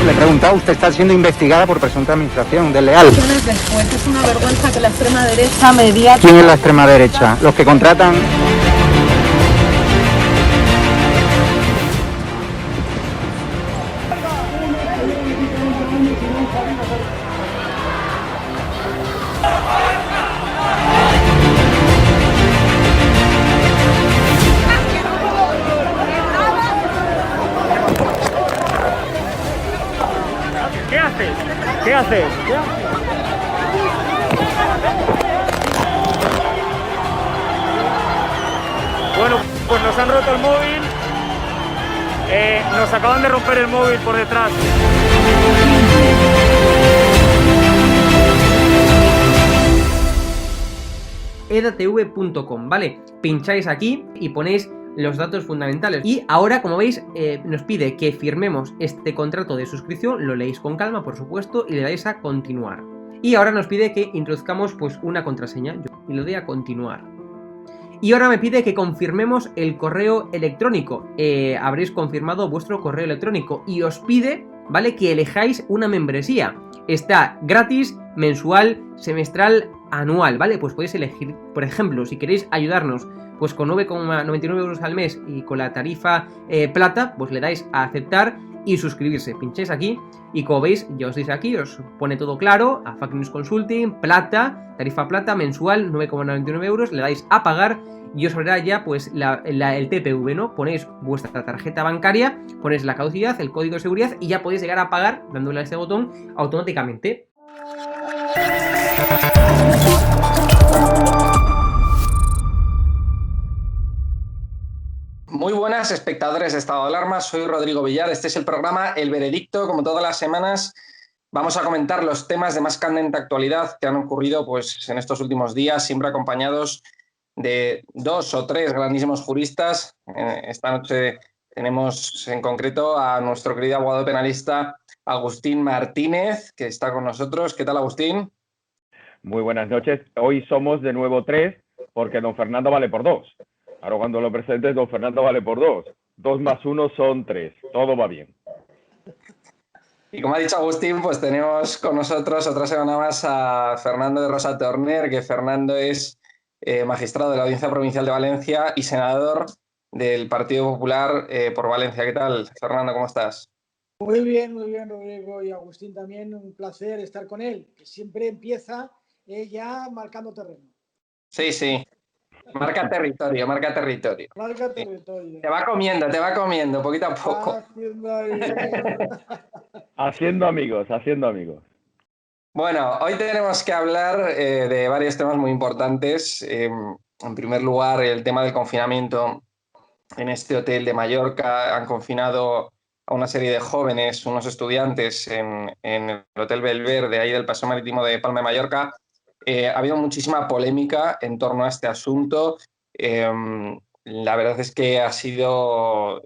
Le he preguntado, usted está siendo investigada por presunta administración desleal. Después es una vergüenza que la extrema derecha mediática... ¿Quién es la extrema derecha? Los que contratan... ¿Qué haces? ¿Qué haces? Bueno, pues nos han roto el móvil. Nos acaban de romper el móvil por detrás. edatv.com, ¿vale? Pincháis aquí y ponéis los datos fundamentales. Y ahora, como veis, nos pide que firmemos este contrato de suscripción, lo leéis con calma, por supuesto, y le dais a continuar. Y ahora nos pide que introduzcamos pues una contraseña, y le doy a continuar. Y ahora me pide que confirmemos el correo electrónico. Habréis confirmado vuestro correo electrónico y os pide, ¿vale?, que elijáis una membresía. Está gratis, mensual, semestral, anual, ¿vale? Pues podéis elegir, por ejemplo, si queréis ayudarnos pues con 9,99 euros al mes y con la tarifa plata, pues le dais a aceptar y suscribirse. Pincháis aquí y como veis, ya os dice aquí, os pone todo claro, a Fact News Consulting, plata, tarifa plata, mensual, 9,99 euros, le dais a pagar y os abrirá ya pues el TPV, ¿no? Ponéis vuestra tarjeta bancaria, ponéis la caducidad, el código de seguridad y ya podéis llegar a pagar dándole a este botón automáticamente. Muy buenas, espectadores de Estado de Alarma, soy Rodrigo Villar, este es el programa El Veredicto. Como todas las semanas vamos a comentar los temas de más candente actualidad que han ocurrido pues, en estos últimos días, siempre acompañados de 2 o 3 grandísimos juristas. Esta noche tenemos en concreto a nuestro querido abogado penalista Agustín Martínez, que está con nosotros. ¿Qué tal, Agustín? Muy buenas noches. Hoy somos de nuevo 3 porque don Fernando vale por 2. Ahora cuando lo presentes, don Fernando vale por 2. 2 más 1 son 3. Todo va bien. Y como ha dicho Agustín, pues tenemos con nosotros otra semana más a Fernando de Rosa Torner, que Fernando es magistrado de la Audiencia Provincial de Valencia y senador del Partido Popular por Valencia. ¿Qué tal, Fernando? ¿Cómo estás? Muy bien, Rodrigo, y Agustín también, un placer estar con él, que siempre empieza ya marcando terreno. Sí, sí. Marca territorio, marca territorio. Marca territorio. Te va comiendo, poquito a poco. Haciendo amigos, haciendo amigos. Bueno, hoy tenemos que hablar de varios temas muy importantes. En primer lugar, el tema del confinamiento en este hotel de Mallorca. Han confinado a una serie de jóvenes, unos estudiantes, en el Hotel Belverde, ahí del Paseo Marítimo de Palma de Mallorca. Ha habido muchísima polémica en torno a este asunto. La verdad es que ha sido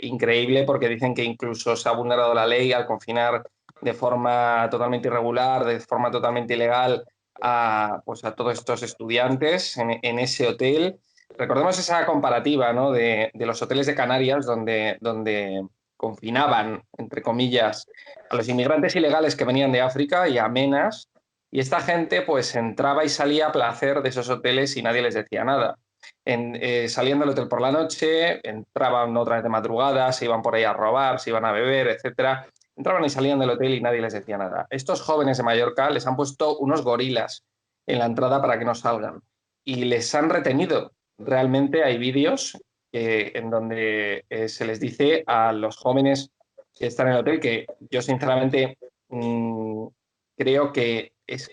increíble porque dicen que incluso se ha vulnerado la ley al confinar de forma totalmente irregular, de forma totalmente ilegal a todos estos estudiantes en ese hotel. Recordemos esa comparativa, ¿no?, de los hoteles de Canarias donde confinaban, entre comillas, a los inmigrantes ilegales que venían de África y a menas. Y esta gente pues entraba y salía a placer de esos hoteles y nadie les decía nada. Salían del hotel por la noche, entraban otra vez de madrugada, se iban por ahí a robar, se iban a beber, etcétera. Entraban y salían del hotel y nadie les decía nada. Estos jóvenes de Mallorca les han puesto unos gorilas en la entrada para que no salgan y les han retenido. Realmente hay vídeos en donde se les dice a los jóvenes que están en el hotel, que yo sinceramente creo que es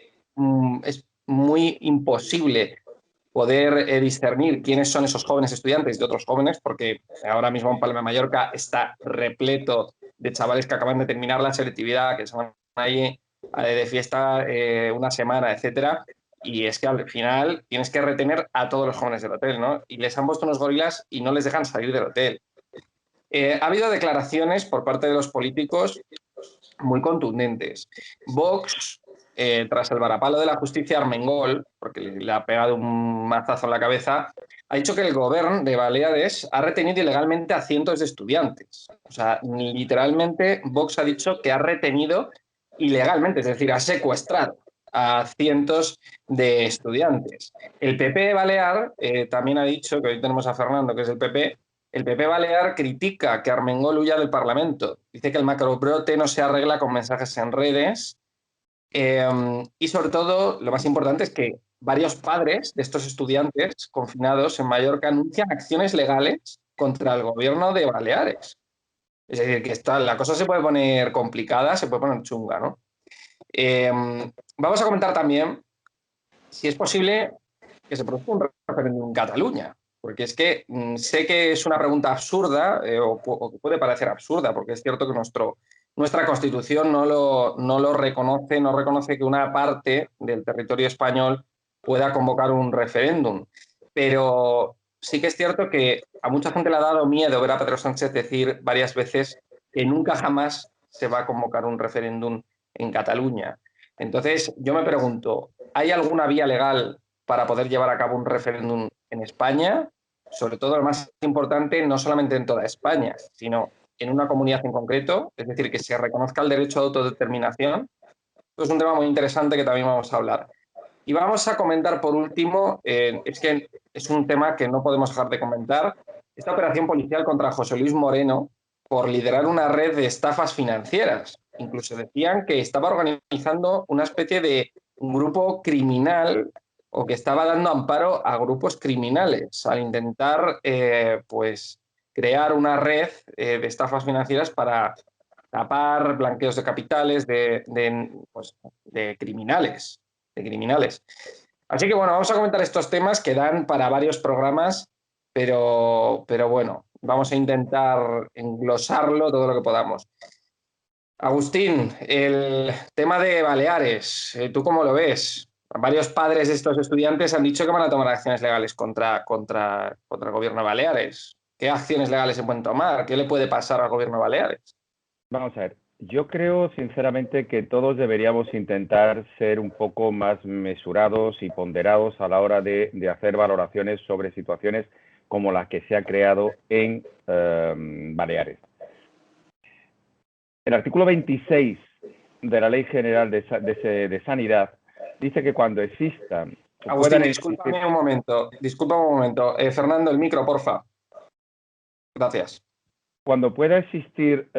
muy imposible poder discernir quiénes son esos jóvenes estudiantes de otros jóvenes, porque ahora mismo en Palma de Mallorca está repleto de chavales que acaban de terminar la selectividad, que se van ahí de fiesta una semana, etcétera, y es que al final tienes que retener a todos los jóvenes del hotel, ¿no? Y les han puesto unos gorilas y no les dejan salir del hotel. Ha habido declaraciones por parte de los políticos muy contundentes. Vox tras el varapalo de la justicia Armengol, porque le ha pegado un mazazo en la cabeza, ha dicho que el gobierno de Baleares ha retenido ilegalmente a cientos de estudiantes. O sea, literalmente Vox ha dicho que ha retenido ilegalmente, es decir, ha secuestrado a cientos de estudiantes. El PP Balear también ha dicho, que hoy tenemos a Fernando, que es el PP Balear critica que Armengol huya del Parlamento. Dice que el macrobrote no se arregla con mensajes en redes. Y sobre todo, lo más importante es que varios padres de estos estudiantes confinados en Mallorca anuncian acciones legales contra el gobierno de Baleares. Es decir, que la cosa se puede poner complicada, se puede poner chunga, ¿no? Vamos a comentar también si es posible que se produzca un referéndum en Cataluña, porque es que sé que es una pregunta absurda o que puede parecer absurda, porque es cierto que nuestra Constitución no lo reconoce, no reconoce que una parte del territorio español pueda convocar un referéndum. Pero sí que es cierto que a mucha gente le ha dado miedo ver a Pedro Sánchez decir varias veces que nunca jamás se va a convocar un referéndum en Cataluña. Entonces, yo me pregunto, ¿hay alguna vía legal para poder llevar a cabo un referéndum en España? Sobre todo, lo más importante, no solamente en toda España, sino en una comunidad en concreto, es decir, que se reconozca el derecho a autodeterminación. Esto es un tema muy interesante que también vamos a hablar. Y vamos a comentar por último, es que es un tema que no podemos dejar de comentar, esta operación policial contra José Luis Moreno por liderar una red de estafas financieras. Incluso decían que estaba organizando una especie de un grupo criminal o que estaba dando amparo a grupos criminales al intentar pues crear una red de estafas financieras para tapar blanqueos de capitales de criminales. Así que bueno, vamos a comentar estos temas que dan para varios programas, pero bueno, vamos a intentar englosarlo todo lo que podamos. Agustín, el tema de Baleares, ¿tú cómo lo ves? Varios padres de estos estudiantes han dicho que van a tomar acciones legales contra el gobierno de Baleares. ¿Qué acciones legales se pueden tomar? ¿Qué le puede pasar al gobierno de Baleares? Vamos a ver, yo creo sinceramente que todos deberíamos intentar ser un poco más mesurados y ponderados a la hora de hacer valoraciones sobre situaciones como la que se ha creado en Baleares. El artículo 26 de la Ley General de Sanidad dice que cuando existan... Agustín, discúlpame un momento. Fernando, el micro, porfa. Gracias. Cuando pueda existir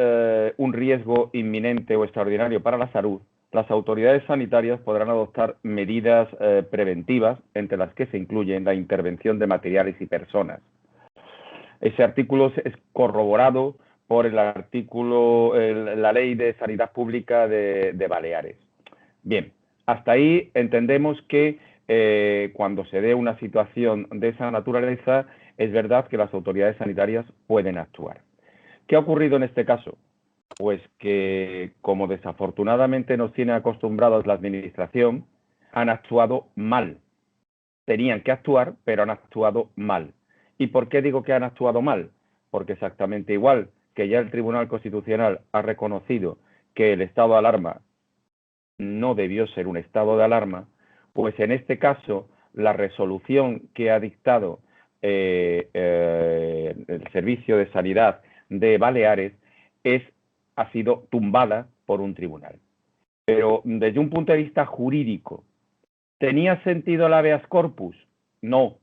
un riesgo inminente o extraordinario para la salud, las autoridades sanitarias podrán adoptar medidas preventivas, entre las que se incluyen la intervención de materiales y personas. Ese artículo es corroborado por el artículo, la Ley de Sanidad Pública de Baleares. Bien, hasta ahí entendemos que cuando se dé una situación de esa naturaleza, es verdad que las autoridades sanitarias pueden actuar. ¿Qué ha ocurrido en este caso? Pues que, como desafortunadamente nos tiene acostumbrados la administración, han actuado mal. Tenían que actuar, pero han actuado mal. ¿Y por qué digo que han actuado mal? Porque exactamente igual que ya el Tribunal Constitucional ha reconocido que el estado de alarma no debió ser un estado de alarma, pues en este caso la resolución que ha dictado el Servicio de Sanidad de Baleares ha sido tumbada por un tribunal. Pero desde un punto de vista jurídico, ¿tenía sentido el habeas corpus? No,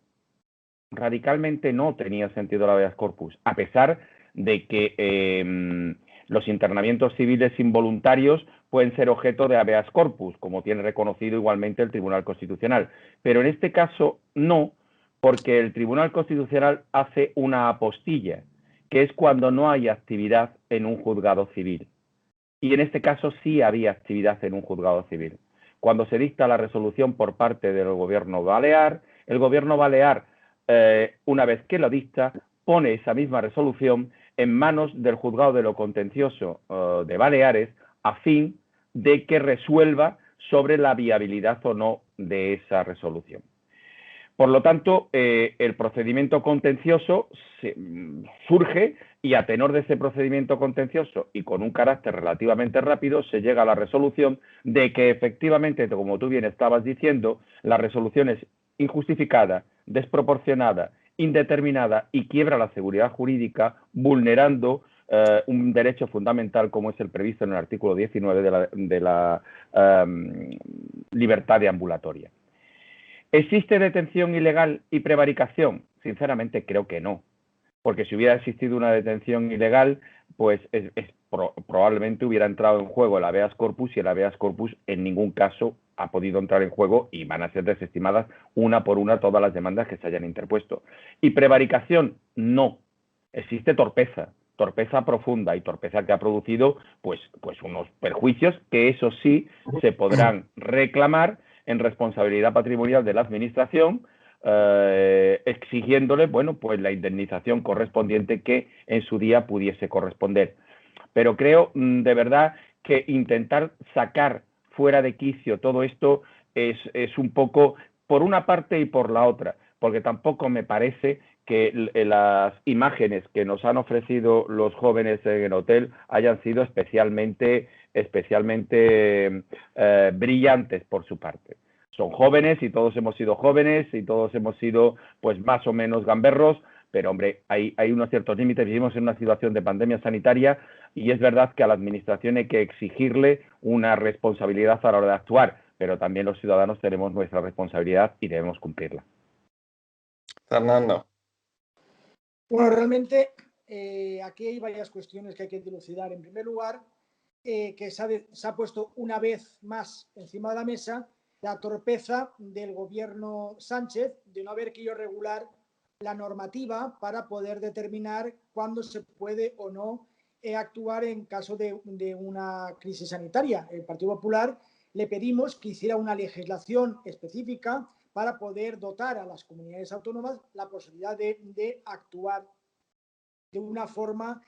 radicalmente no tenía sentido el habeas corpus, a pesar de que los internamientos civiles involuntarios pueden ser objeto de habeas corpus, como tiene reconocido igualmente el Tribunal Constitucional. Pero en este caso no, porque el Tribunal Constitucional hace una apostilla, que es cuando no hay actividad en un juzgado civil. Y en este caso sí había actividad en un juzgado civil. Cuando se dicta la resolución por parte del gobierno balear, el gobierno balear, una vez que lo dicta, pone esa misma resolución en manos del juzgado de lo contencioso de Baleares a fin de que resuelva sobre la viabilidad o no de esa resolución. Por lo tanto, el procedimiento contencioso surge y a tenor de ese procedimiento contencioso y con un carácter relativamente rápido se llega a la resolución de que efectivamente, como tú bien estabas diciendo, la resolución es injustificada, desproporcionada, indeterminada y quiebra la seguridad jurídica vulnerando un derecho fundamental como es el previsto en el artículo 19 de la libertad deambulatoria. ¿Existe detención ilegal y prevaricación? Sinceramente creo que no, porque si hubiera existido una detención ilegal, pues probablemente hubiera entrado en juego el habeas corpus y el habeas corpus en ningún caso ha podido entrar en juego y van a ser desestimadas una por una todas las demandas que se hayan interpuesto. ¿Y prevaricación? No. Existe torpeza profunda y torpeza que ha producido pues unos perjuicios que eso sí se podrán reclamar en responsabilidad patrimonial de la administración, exigiéndole, bueno, pues la indemnización correspondiente que en su día pudiese corresponder. Pero creo de verdad que intentar sacar fuera de quicio todo esto es un poco por una parte y por la otra, porque tampoco me parece que las imágenes que nos han ofrecido los jóvenes en el hotel hayan sido especialmente brillantes por su parte. Son jóvenes y todos hemos sido jóvenes y todos hemos sido pues más o menos gamberros, pero hombre, hay unos ciertos límites. Vivimos en una situación de pandemia sanitaria y es verdad que a la administración hay que exigirle una responsabilidad a la hora de actuar, pero también los ciudadanos tenemos nuestra responsabilidad y debemos cumplirla. Fernando. Bueno, realmente aquí hay varias cuestiones que hay que dilucidar. En primer lugar, que se ha puesto una vez más encima de la mesa la torpeza del gobierno Sánchez de no haber querido regular la normativa para poder determinar cuándo se puede o no actuar en caso de una crisis sanitaria. El Partido Popular le pedimos que hiciera una legislación específica para poder dotar a las comunidades autónomas la posibilidad de actuar de una forma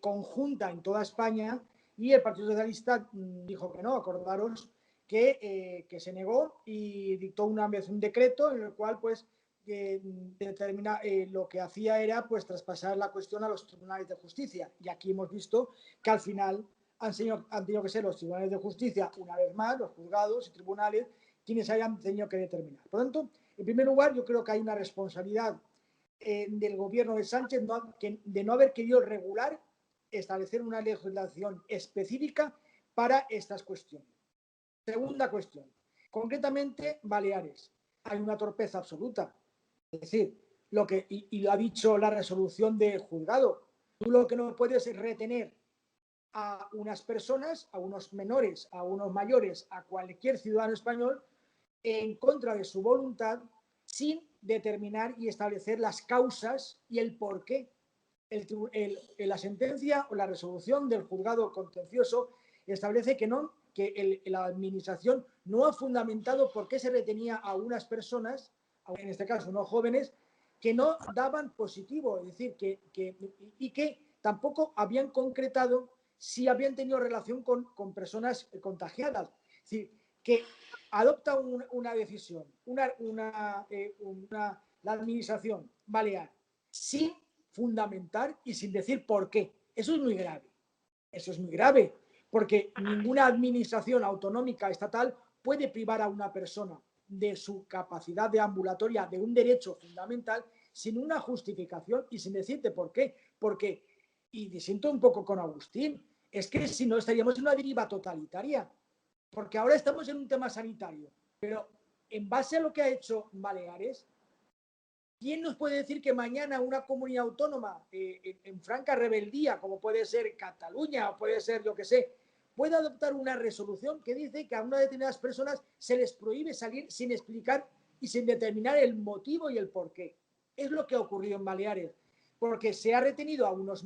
conjunta en toda España, y el Partido Socialista dijo que no. Acordaros que se negó y dictó una vez un decreto en el cual pues determina lo que hacía era pues traspasar la cuestión a los tribunales de justicia, y aquí hemos visto que al final han tenido que ser los tribunales de justicia, una vez más, los juzgados y tribunales, quienes hayan tenido que determinar. Por lo tanto, en primer lugar, yo creo que hay una responsabilidad del gobierno de Sánchez de no haber querido regular, establecer una legislación específica para estas cuestiones. Segunda cuestión, concretamente Baleares. Hay una torpeza absoluta. Es decir, y lo ha dicho la resolución del juzgado, tú lo que no puedes es retener a unas personas, a unos menores, a unos mayores, a cualquier ciudadano español en contra de su voluntad, sin determinar y establecer las causas y el porqué. La sentencia o la resolución del juzgado contencioso establece que la administración no ha fundamentado por qué se retenía a unas personas, en este caso unos jóvenes, que no daban positivo, es decir, que tampoco habían concretado si habían tenido relación con personas contagiadas. Es decir, que adopta una decisión, la administración balear, sin fundamentar y sin decir por qué. Eso es muy grave. Eso es muy grave, porque ninguna administración autonómica estatal puede privar a una persona de su capacidad deambulatoria, de un derecho fundamental, sin una justificación y sin decirte por qué. Porque, y disiento un poco con Agustín, es que si no estaríamos en una deriva totalitaria, porque ahora estamos en un tema sanitario, pero en base a lo que ha hecho Baleares, ¿quién nos puede decir que mañana una comunidad autónoma en franca rebeldía, como puede ser Cataluña o puede ser, yo que sé, puede adoptar una resolución que dice que a unas determinadas personas se les prohíbe salir sin explicar y sin determinar el motivo y el porqué? Es lo que ha ocurrido en Baleares, porque se ha retenido a unos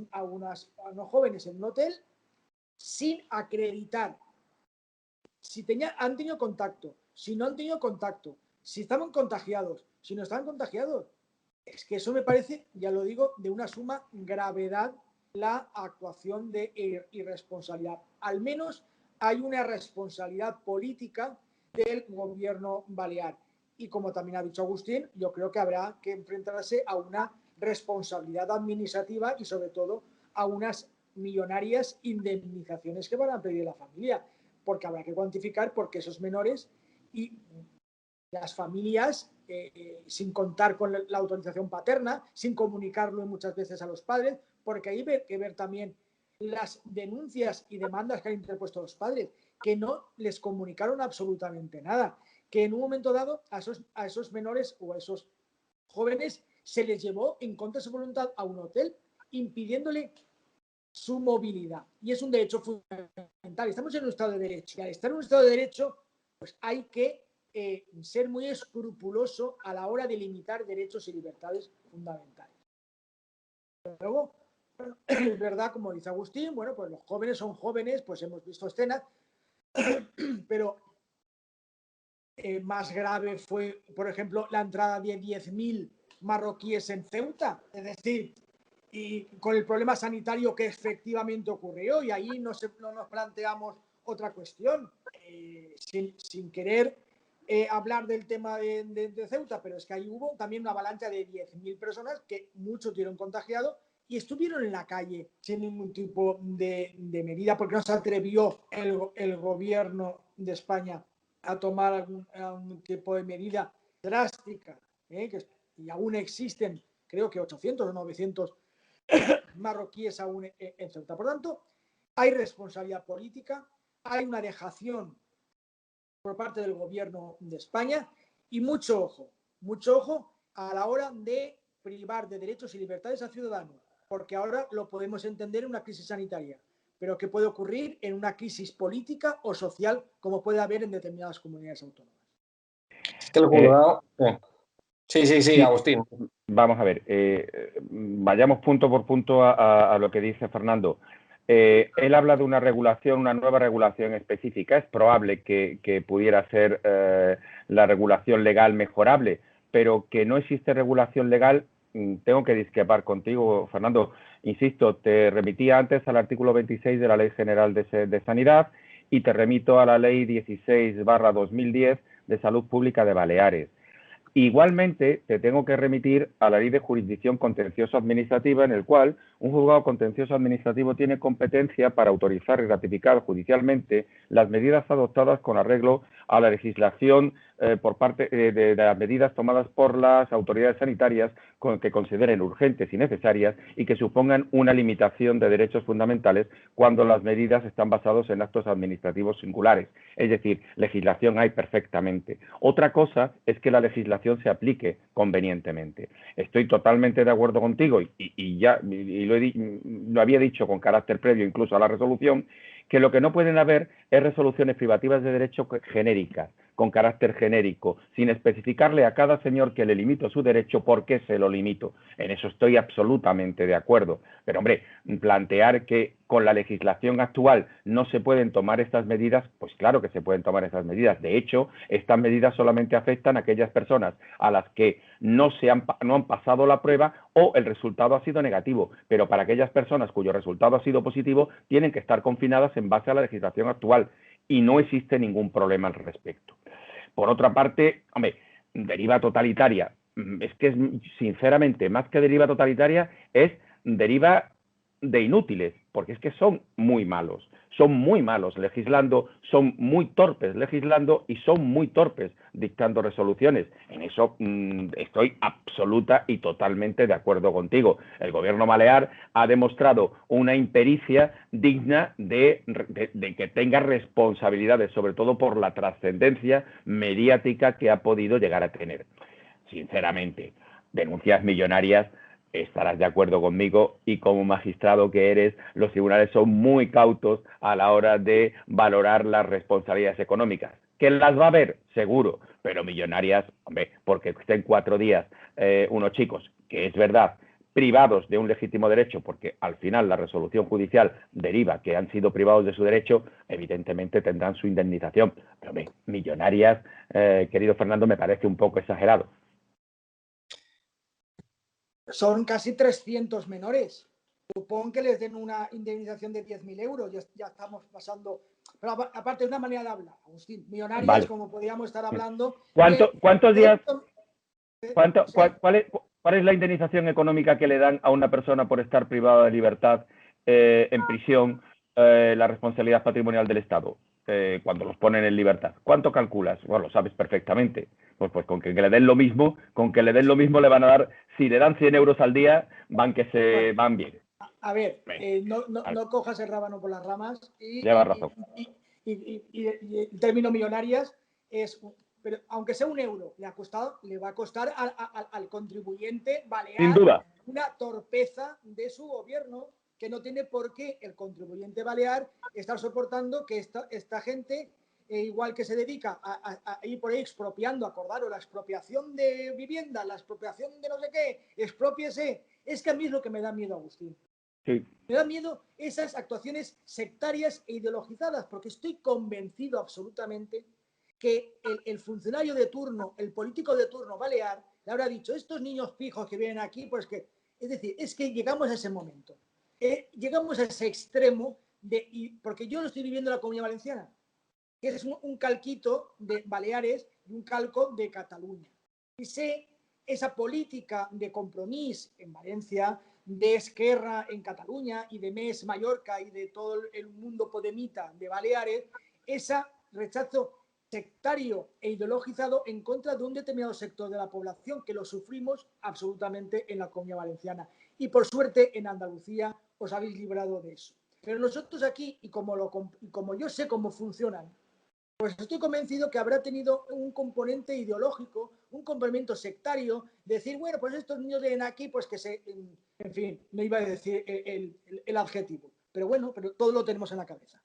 jóvenes en un hotel sin acreditar si han tenido contacto, si no han tenido contacto, si estaban contagiados, si no estaban contagiados. Es que eso me parece, ya lo digo, de una suma gravedad la actuación de irresponsabilidad. Al menos hay una responsabilidad política del gobierno balear. y como también ha dicho Agustín, yo creo que habrá que enfrentarse a una responsabilidad administrativa y sobre todo a unas millonarias indemnizaciones que van a pedir la familia, porque habrá que cuantificar porque esos menores y las familias, sin contar con la autorización paterna, sin comunicarlo muchas veces a los padres, porque hay que ver también las denuncias y demandas que han interpuesto los padres, que no les comunicaron absolutamente nada, que en un momento dado a esos menores o a esos jóvenes se les llevó en contra de su voluntad a un hotel, impidiéndole su movilidad. Y es un derecho fundamental. Estamos en un Estado de Derecho. Y al estar en un Estado de Derecho, pues hay que ser muy escrupuloso a la hora de limitar derechos y libertades fundamentales. Luego, es verdad, como dice Agustín, bueno, pues los jóvenes son jóvenes, pues hemos visto escenas, pero más grave fue, por ejemplo, la entrada de 10.000 marroquíes en Ceuta, es decir, y con el problema sanitario que efectivamente ocurrió, y ahí no nos planteamos otra cuestión, sin querer hablar del tema de Ceuta, pero es que ahí hubo también una avalancha de 10.000 personas que muchos tuvieron contagiado y estuvieron en la calle sin ningún tipo de medida, porque no se atrevió el gobierno de España a tomar algún tipo de medida drástica, y aún existen, creo que 800 o 900 marroquíes aún en Ceuta. Por tanto, hay responsabilidad política, hay una dejación por parte del gobierno de España y mucho ojo a la hora de privar de derechos y libertades a ciudadanos, porque ahora lo podemos entender en una crisis sanitaria, pero que puede ocurrir en una crisis política o social como puede haber en determinadas comunidades autónomas. Es que el juzgado... Sí, Agustín. Vamos a ver, vayamos punto por punto a lo que dice Fernando. Él habla de una regulación, una nueva regulación específica. Es probable que pudiera ser la regulación legal mejorable, pero que no existe regulación legal, tengo que discrepar contigo, Fernando. Insisto, te remitía antes al artículo 26 de la Ley General de Sanidad y te remito a la Ley 16/2010 de Salud Pública de Baleares. Igualmente, te tengo que remitir a la Ley de Jurisdicción Contencioso Administrativa, en el cual un juzgado contencioso administrativo tiene competencia para autorizar y ratificar judicialmente las medidas adoptadas con arreglo a la legislación por parte de las medidas tomadas por las autoridades sanitarias que consideren urgentes y necesarias y que supongan una limitación de derechos fundamentales cuando las medidas están basadas en actos administrativos singulares. Es decir, legislación hay perfectamente. Otra cosa es que la legislación se aplique convenientemente. Estoy totalmente de acuerdo contigo y lo había dicho con carácter previo incluso a la resolución, que lo que no pueden haber es resoluciones privativas de derecho genéricas, con carácter genérico, sin especificarle a cada señor que le limito su derecho por qué se lo limito. En eso estoy absolutamente de acuerdo. Pero, hombre, plantear que con la legislación actual no se pueden tomar estas medidas, pues claro que se pueden tomar estas medidas. De hecho, estas medidas solamente afectan a aquellas personas a las que no han pasado la prueba o el resultado ha sido negativo. Pero para aquellas personas cuyo resultado ha sido positivo, tienen que estar confinadas en base a la legislación actual y no existe ningún problema al respecto. Por otra parte, hombre, deriva totalitaria. Es que, sinceramente, más que deriva totalitaria, es deriva de inútiles, porque es que son muy malos legislando, son muy torpes legislando y son muy torpes dictando resoluciones. En eso estoy absoluta y totalmente de acuerdo contigo. El gobierno balear ha demostrado una impericia digna de que tenga responsabilidades, sobre todo por la trascendencia mediática que ha podido llegar a tener. Sinceramente, denuncias millonarias, estarás de acuerdo conmigo, y como magistrado que eres, los tribunales son muy cautos a la hora de valorar las responsabilidades económicas. ¿Que las va a haber? Seguro, pero millonarias, hombre, porque estén 4 días unos chicos, que es verdad, privados de un legítimo derecho, porque al final la resolución judicial deriva que han sido privados de su derecho, evidentemente tendrán su indemnización. Pero hombre, millonarias, querido Fernando, me parece un poco exagerado. Son casi 300 menores Supón que les den una indemnización de 10.000 euros, ya estamos pasando. Pero aparte, de una manera de hablar, Agustín, millonarias, Vale. como podríamos estar hablando. ¿Cuántos días? Sí. ¿Cuál es la indemnización económica que le dan a una persona por estar privada de libertad en prisión, la responsabilidad patrimonial del Estado, cuando los ponen en libertad? ¿Cuánto calculas? Bueno, lo sabes perfectamente. Pues con que le den lo mismo, le van a dar, si le dan 100 euros al día, van bien. A ver, no cojas el rábano por las ramas Llevas razón. Y el término millonarias es, pero aunque sea 1 euro, le va a costar al contribuyente balear, sin duda, una torpeza de su gobierno, que no tiene por qué el contribuyente balear estar soportando que esta gente, igual que se dedica a ir por ahí expropiando, acordaros, la expropiación de vivienda, la expropiación de no sé qué, exprópiese. Es que a mí es lo que me da miedo, Agustín. sí. Me da miedo esas actuaciones sectarias e ideologizadas, porque estoy convencido absolutamente que el funcionario de turno, el político de turno balear, le habrá dicho, estos niños pijos que vienen aquí, pues que... Es decir, es que llegamos a ese momento. Llegamos a ese extremo, porque yo lo estoy viviendo en la Comunidad Valenciana, que es un calquito de Baleares y un calco de Cataluña. Y sé esa política de Compromís en Valencia, de Esquerra en Cataluña y de MES Mallorca y de todo el mundo podemita de Baleares, ese rechazo sectario e ideologizado en contra de un determinado sector de la población, que lo sufrimos absolutamente en la Comunidad Valenciana. Y por suerte en Andalucía os habéis librado de eso. Pero nosotros aquí, y como yo sé cómo funcionan, pues estoy convencido que habrá tenido un componente ideológico, un componente sectario, de decir, bueno, pues estos niños vienen aquí, pues que se... En fin, no iba a decir el adjetivo, pero bueno, pero todo lo tenemos en la cabeza.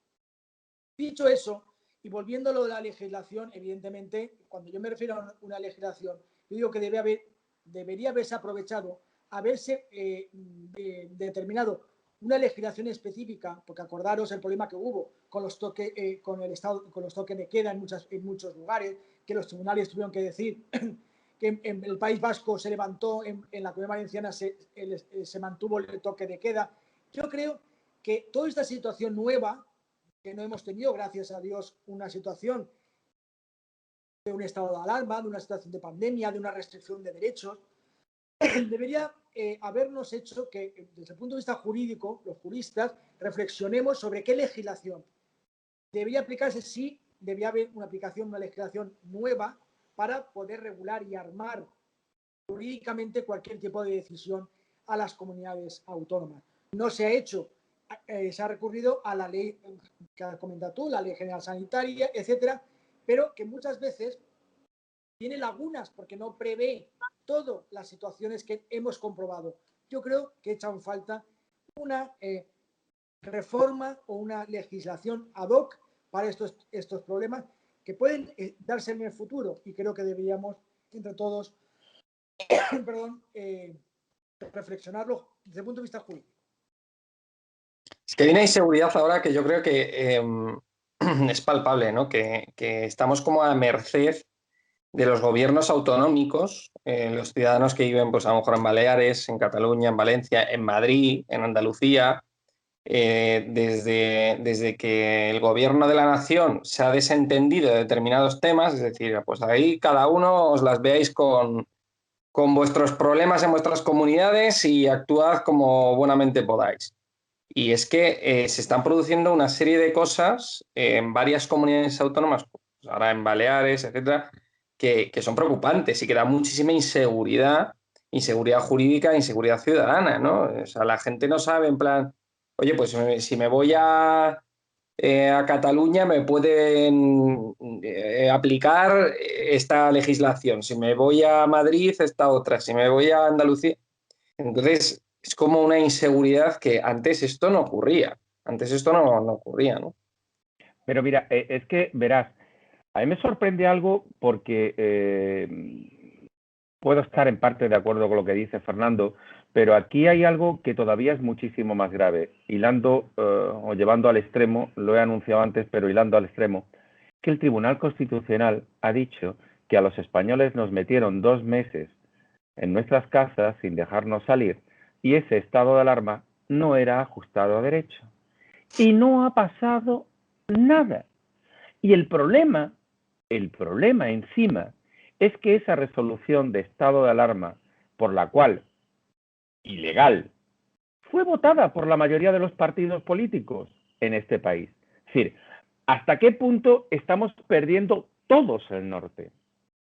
Dicho eso, y volviendo a lo de la legislación, evidentemente, cuando yo me refiero a una legislación, yo digo que debería haberse aprovechado, haberse determinado una legislación específica, porque acordaros el problema que hubo con los toques de queda en muchos lugares, que los tribunales tuvieron que decir que en el País Vasco se levantó, en la Comunidad Valenciana se mantuvo el toque de queda. Yo creo que toda esta situación nueva, que no hemos tenido, gracias a Dios, una situación de un estado de alarma, de una situación de pandemia, de una restricción de derechos, debería habernos hecho que, desde el punto de vista jurídico, los juristas reflexionemos sobre qué legislación debería aplicarse, si debía haber una legislación nueva para poder regular y armar jurídicamente cualquier tipo de decisión a las comunidades autónomas. No se ha hecho, se ha recurrido a la ley que has comentado tú, la ley general sanitaria, etcétera, pero que muchas veces tiene lagunas porque no prevé todas las situaciones que hemos comprobado. Yo creo que echa en falta una reforma o una legislación ad hoc para estos problemas que pueden darse en el futuro, y creo que deberíamos entre todos reflexionarlo desde el punto de vista jurídico. Es que hay una inseguridad ahora que yo creo que es palpable, ¿no? Que estamos como a merced de los gobiernos autonómicos, los ciudadanos que viven, pues a lo mejor en Baleares, en Cataluña, en Valencia, en Madrid, en Andalucía, desde que el gobierno de la nación se ha desentendido de determinados temas, es decir, pues ahí cada uno os las veáis con vuestros problemas en vuestras comunidades y actuad como buenamente podáis. Y es que se están produciendo una serie de cosas en varias comunidades autónomas, pues ahora en Baleares, etcétera, que son preocupantes y que da muchísima inseguridad jurídica, inseguridad ciudadana, ¿no? O sea, la gente no sabe, en plan, oye, pues si me voy a Cataluña me pueden aplicar esta legislación, si me voy a Madrid esta otra, si me voy a Andalucía. Entonces, es como una inseguridad que antes esto no ocurría. Antes esto no ocurría, ¿no? Pero mira, es que, verás, a mí me sorprende algo porque puedo estar en parte de acuerdo con lo que dice Fernando, pero aquí hay algo que todavía es muchísimo más grave, hilando o llevando al extremo, lo he anunciado antes, pero hilando al extremo, que el Tribunal Constitucional ha dicho que a los españoles nos metieron 2 meses en nuestras casas sin dejarnos salir, y ese estado de alarma no era ajustado a derecho. Y no ha pasado nada. Y el problema encima es que esa resolución de estado de alarma, por la cual, ilegal, fue votada por la mayoría de los partidos políticos en este país. Es decir, ¿hasta qué punto estamos perdiendo todos el norte?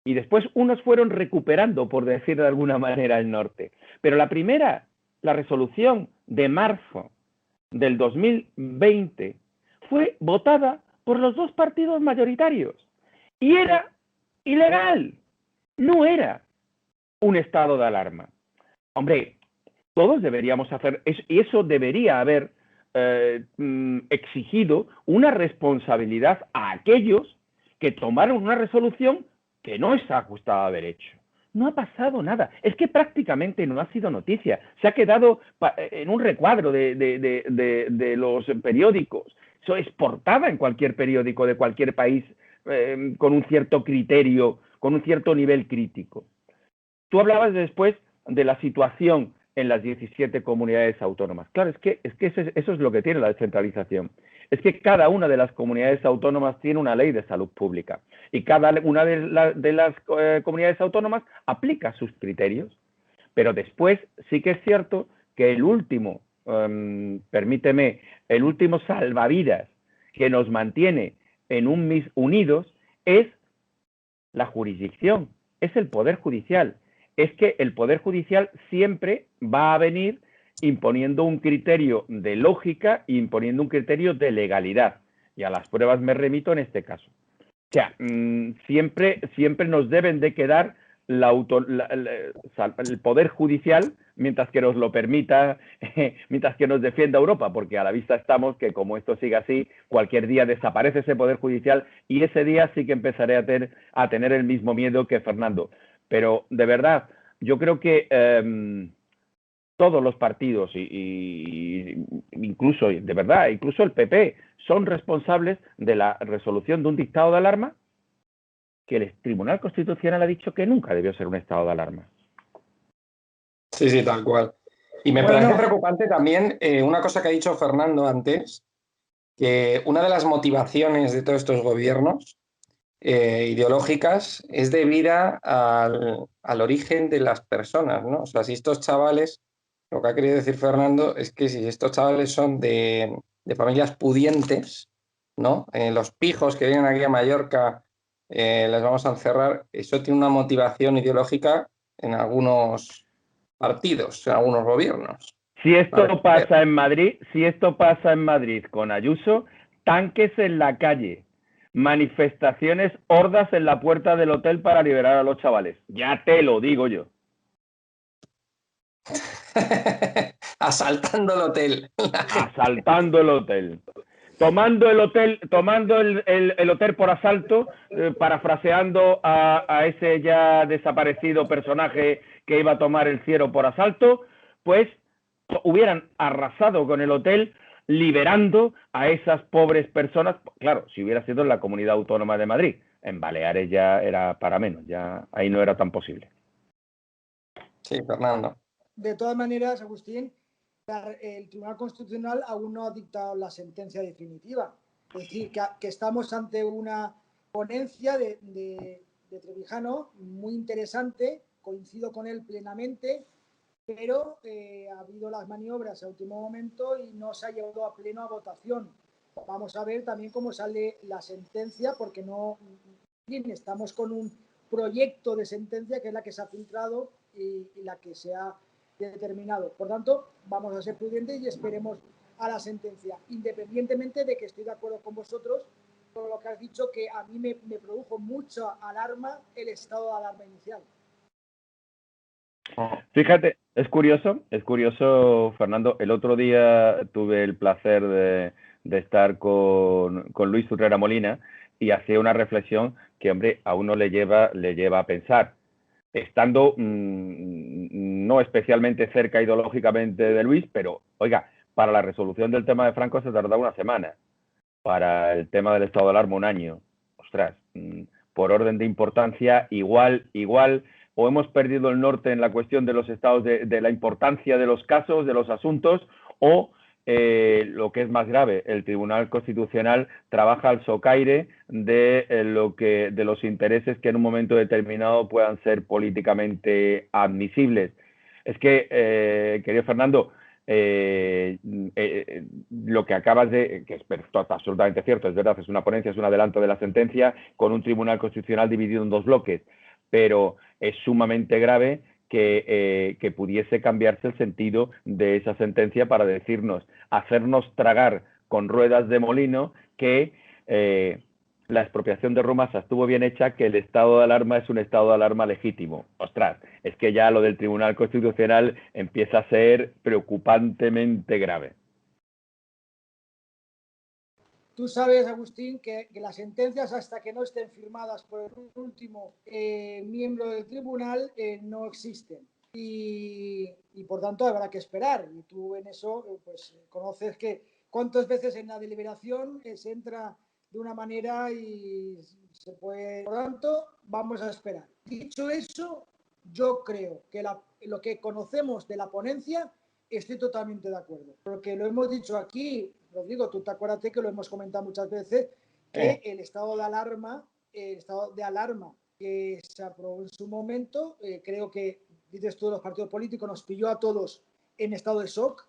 Y después unos fueron recuperando, por decir de alguna manera, el norte. Pero la primera, la resolución de marzo del 2020, fue votada por los dos partidos mayoritarios. Y era ilegal. No era un estado de alarma. Hombre, todos deberíamos hacer, y eso debería haber exigido una responsabilidad a aquellos que tomaron una resolución que no está ajustada a derecho. No ha pasado nada. Es que prácticamente no ha sido noticia. Se ha quedado en un recuadro de los periódicos. Eso es portada en cualquier periódico de cualquier país con un cierto criterio, con un cierto nivel crítico. Tú hablabas después de la situación en las 17 comunidades autónomas. Claro, es que eso es lo que tiene la descentralización. Es que cada una de las comunidades autónomas tiene una ley de salud pública y cada una de las comunidades autónomas aplica sus criterios. Pero después sí que es cierto que el último, permíteme, el último salvavidas que nos mantiene unidos es la jurisdicción, es el Poder Judicial. Es que el Poder Judicial siempre va a venir imponiendo un criterio de lógica e imponiendo un criterio de legalidad. Y a las pruebas me remito en este caso. O sea, siempre nos deben de quedar el Poder Judicial mientras que nos lo permita, mientras que nos defienda Europa, porque a la vista estamos que como esto sigue así, cualquier día desaparece ese Poder Judicial y ese día sí que empezaré a tener el mismo miedo que Fernando. Pero, de verdad, yo creo que todos los partidos, incluso, de verdad, incluso el PP, son responsables de la resolución de un estado de alarma que el Tribunal Constitucional ha dicho que nunca debió ser un estado de alarma. Sí, sí, tal cual. Y me parece preocupante también una cosa que ha dicho Fernando antes, que una de las motivaciones de todos estos gobiernos ideológicas es debida al origen de las personas, ¿no? O sea, si estos chavales, lo que ha querido decir Fernando es que si estos chavales son de familias pudientes, ¿no? Los pijos que vienen aquí a Mallorca les vamos a encerrar, eso tiene una motivación ideológica en algunos partidos, en algunos gobiernos. Si esto pasa en Madrid con Ayuso, tanques en la calle, manifestaciones, hordas en la puerta del hotel para liberar a los chavales. Ya te lo digo yo. Asaltando el hotel. Asaltando el hotel. Tomando el hotel por asalto, parafraseando a ese ya desaparecido personaje que iba a tomar el cielo por asalto, pues hubieran arrasado con el hotel, liberando a esas pobres personas. Claro, si hubiera sido en la Comunidad Autónoma de Madrid, en Baleares ya era para menos, ya ahí no era tan posible. Sí, Fernando. De todas maneras, Agustín, el Tribunal Constitucional aún no ha dictado la sentencia definitiva. Es decir, que estamos ante una ponencia de Trevijano muy interesante, coincido con él plenamente, pero ha habido las maniobras a último momento y no se ha llevado a pleno a votación. Vamos a ver también cómo sale la sentencia, porque no estamos con un proyecto de sentencia que es la que se ha filtrado y la que se ha determinado. Por tanto, vamos a ser prudentes y esperemos a la sentencia, independientemente de que estoy de acuerdo con vosotros con lo que has dicho, que a mí me produjo mucha alarma el estado de alarma inicial. Fíjate, es curioso, Fernando. El otro día tuve el placer de estar con Luis Utrera Molina y hacía una reflexión que, hombre, a uno le lleva a pensar. Estando no especialmente cerca ideológicamente de Luis, pero, oiga, para la resolución del tema de Franco se tardaba una semana. Para el tema del estado de alarma, un año. Ostras, por orden de importancia, igual, o hemos perdido el norte en la cuestión de los estados, de la importancia de los casos, de los asuntos, o lo que es más grave, el Tribunal Constitucional trabaja al socaire de los intereses que en un momento determinado puedan ser políticamente admisibles. Es que, querido Fernando, lo que acabas que es absolutamente cierto, es verdad, es una ponencia, es un adelanto de la sentencia con un Tribunal Constitucional dividido en dos bloques, pero es sumamente grave que pudiese cambiarse el sentido de esa sentencia para decirnos, hacernos tragar con ruedas de molino que la expropiación de Rumasa estuvo bien hecha, que el estado de alarma es un estado de alarma legítimo. Ostras, es que ya lo del Tribunal Constitucional empieza a ser preocupantemente grave. Tú sabes, Agustín, que las sentencias, hasta que no estén firmadas por el último miembro del tribunal, no existen. Y por tanto habrá que esperar. Y tú en eso pues conoces que cuántas veces en la deliberación se entra de una manera y se puede... Por tanto, vamos a esperar. Dicho eso, yo creo que lo que conocemos de la ponencia, estoy totalmente de acuerdo. Porque lo hemos dicho aquí, Rodrigo, tú te acuerdas que lo hemos comentado muchas veces, que el estado de alarma que se aprobó en su momento, creo que, dices tú, los partidos políticos nos pilló a todos en estado de shock,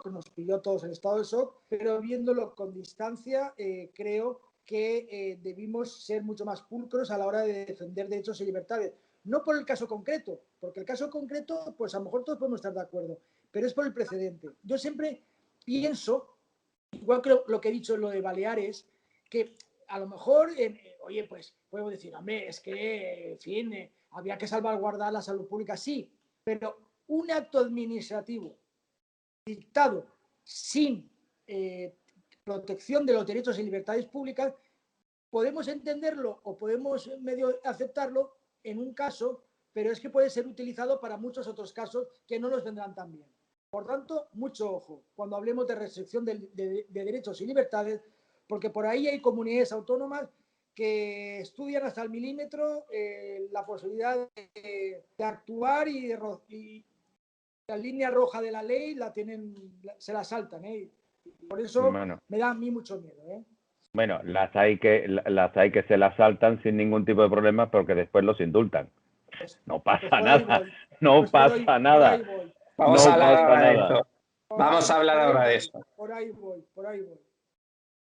nos pilló a todos en estado de shock, pero viéndolo con distancia, creo que debimos ser mucho más pulcros a la hora de defender derechos y libertades. No por el caso concreto, porque el caso concreto, pues a lo mejor todos podemos estar de acuerdo, pero es por el precedente. Yo siempre pienso, igual que lo que he dicho en lo de Baleares, que a lo mejor, oye, pues podemos decir, hombre, es que, en fin, había que salvaguardar la salud pública, sí, pero un acto administrativo dictado sin protección de los derechos y libertades públicas, podemos entenderlo o podemos medio aceptarlo en un caso, pero es que puede ser utilizado para muchos otros casos que no nos vendrán tan bien. Por tanto, mucho ojo cuando hablemos de restricción de derechos y libertades, porque por ahí hay comunidades autónomas que estudian hasta el milímetro la posibilidad de actuar y la línea roja de la ley se la saltan. Por eso me da a mí mucho miedo. Bueno, las hay que se las saltan sin ningún tipo de problema porque después los indultan. No pasa nada. No pasa nada. Vamos a hablar ahora de eso. Vamos a hablar ahora de eso. Por ahí voy.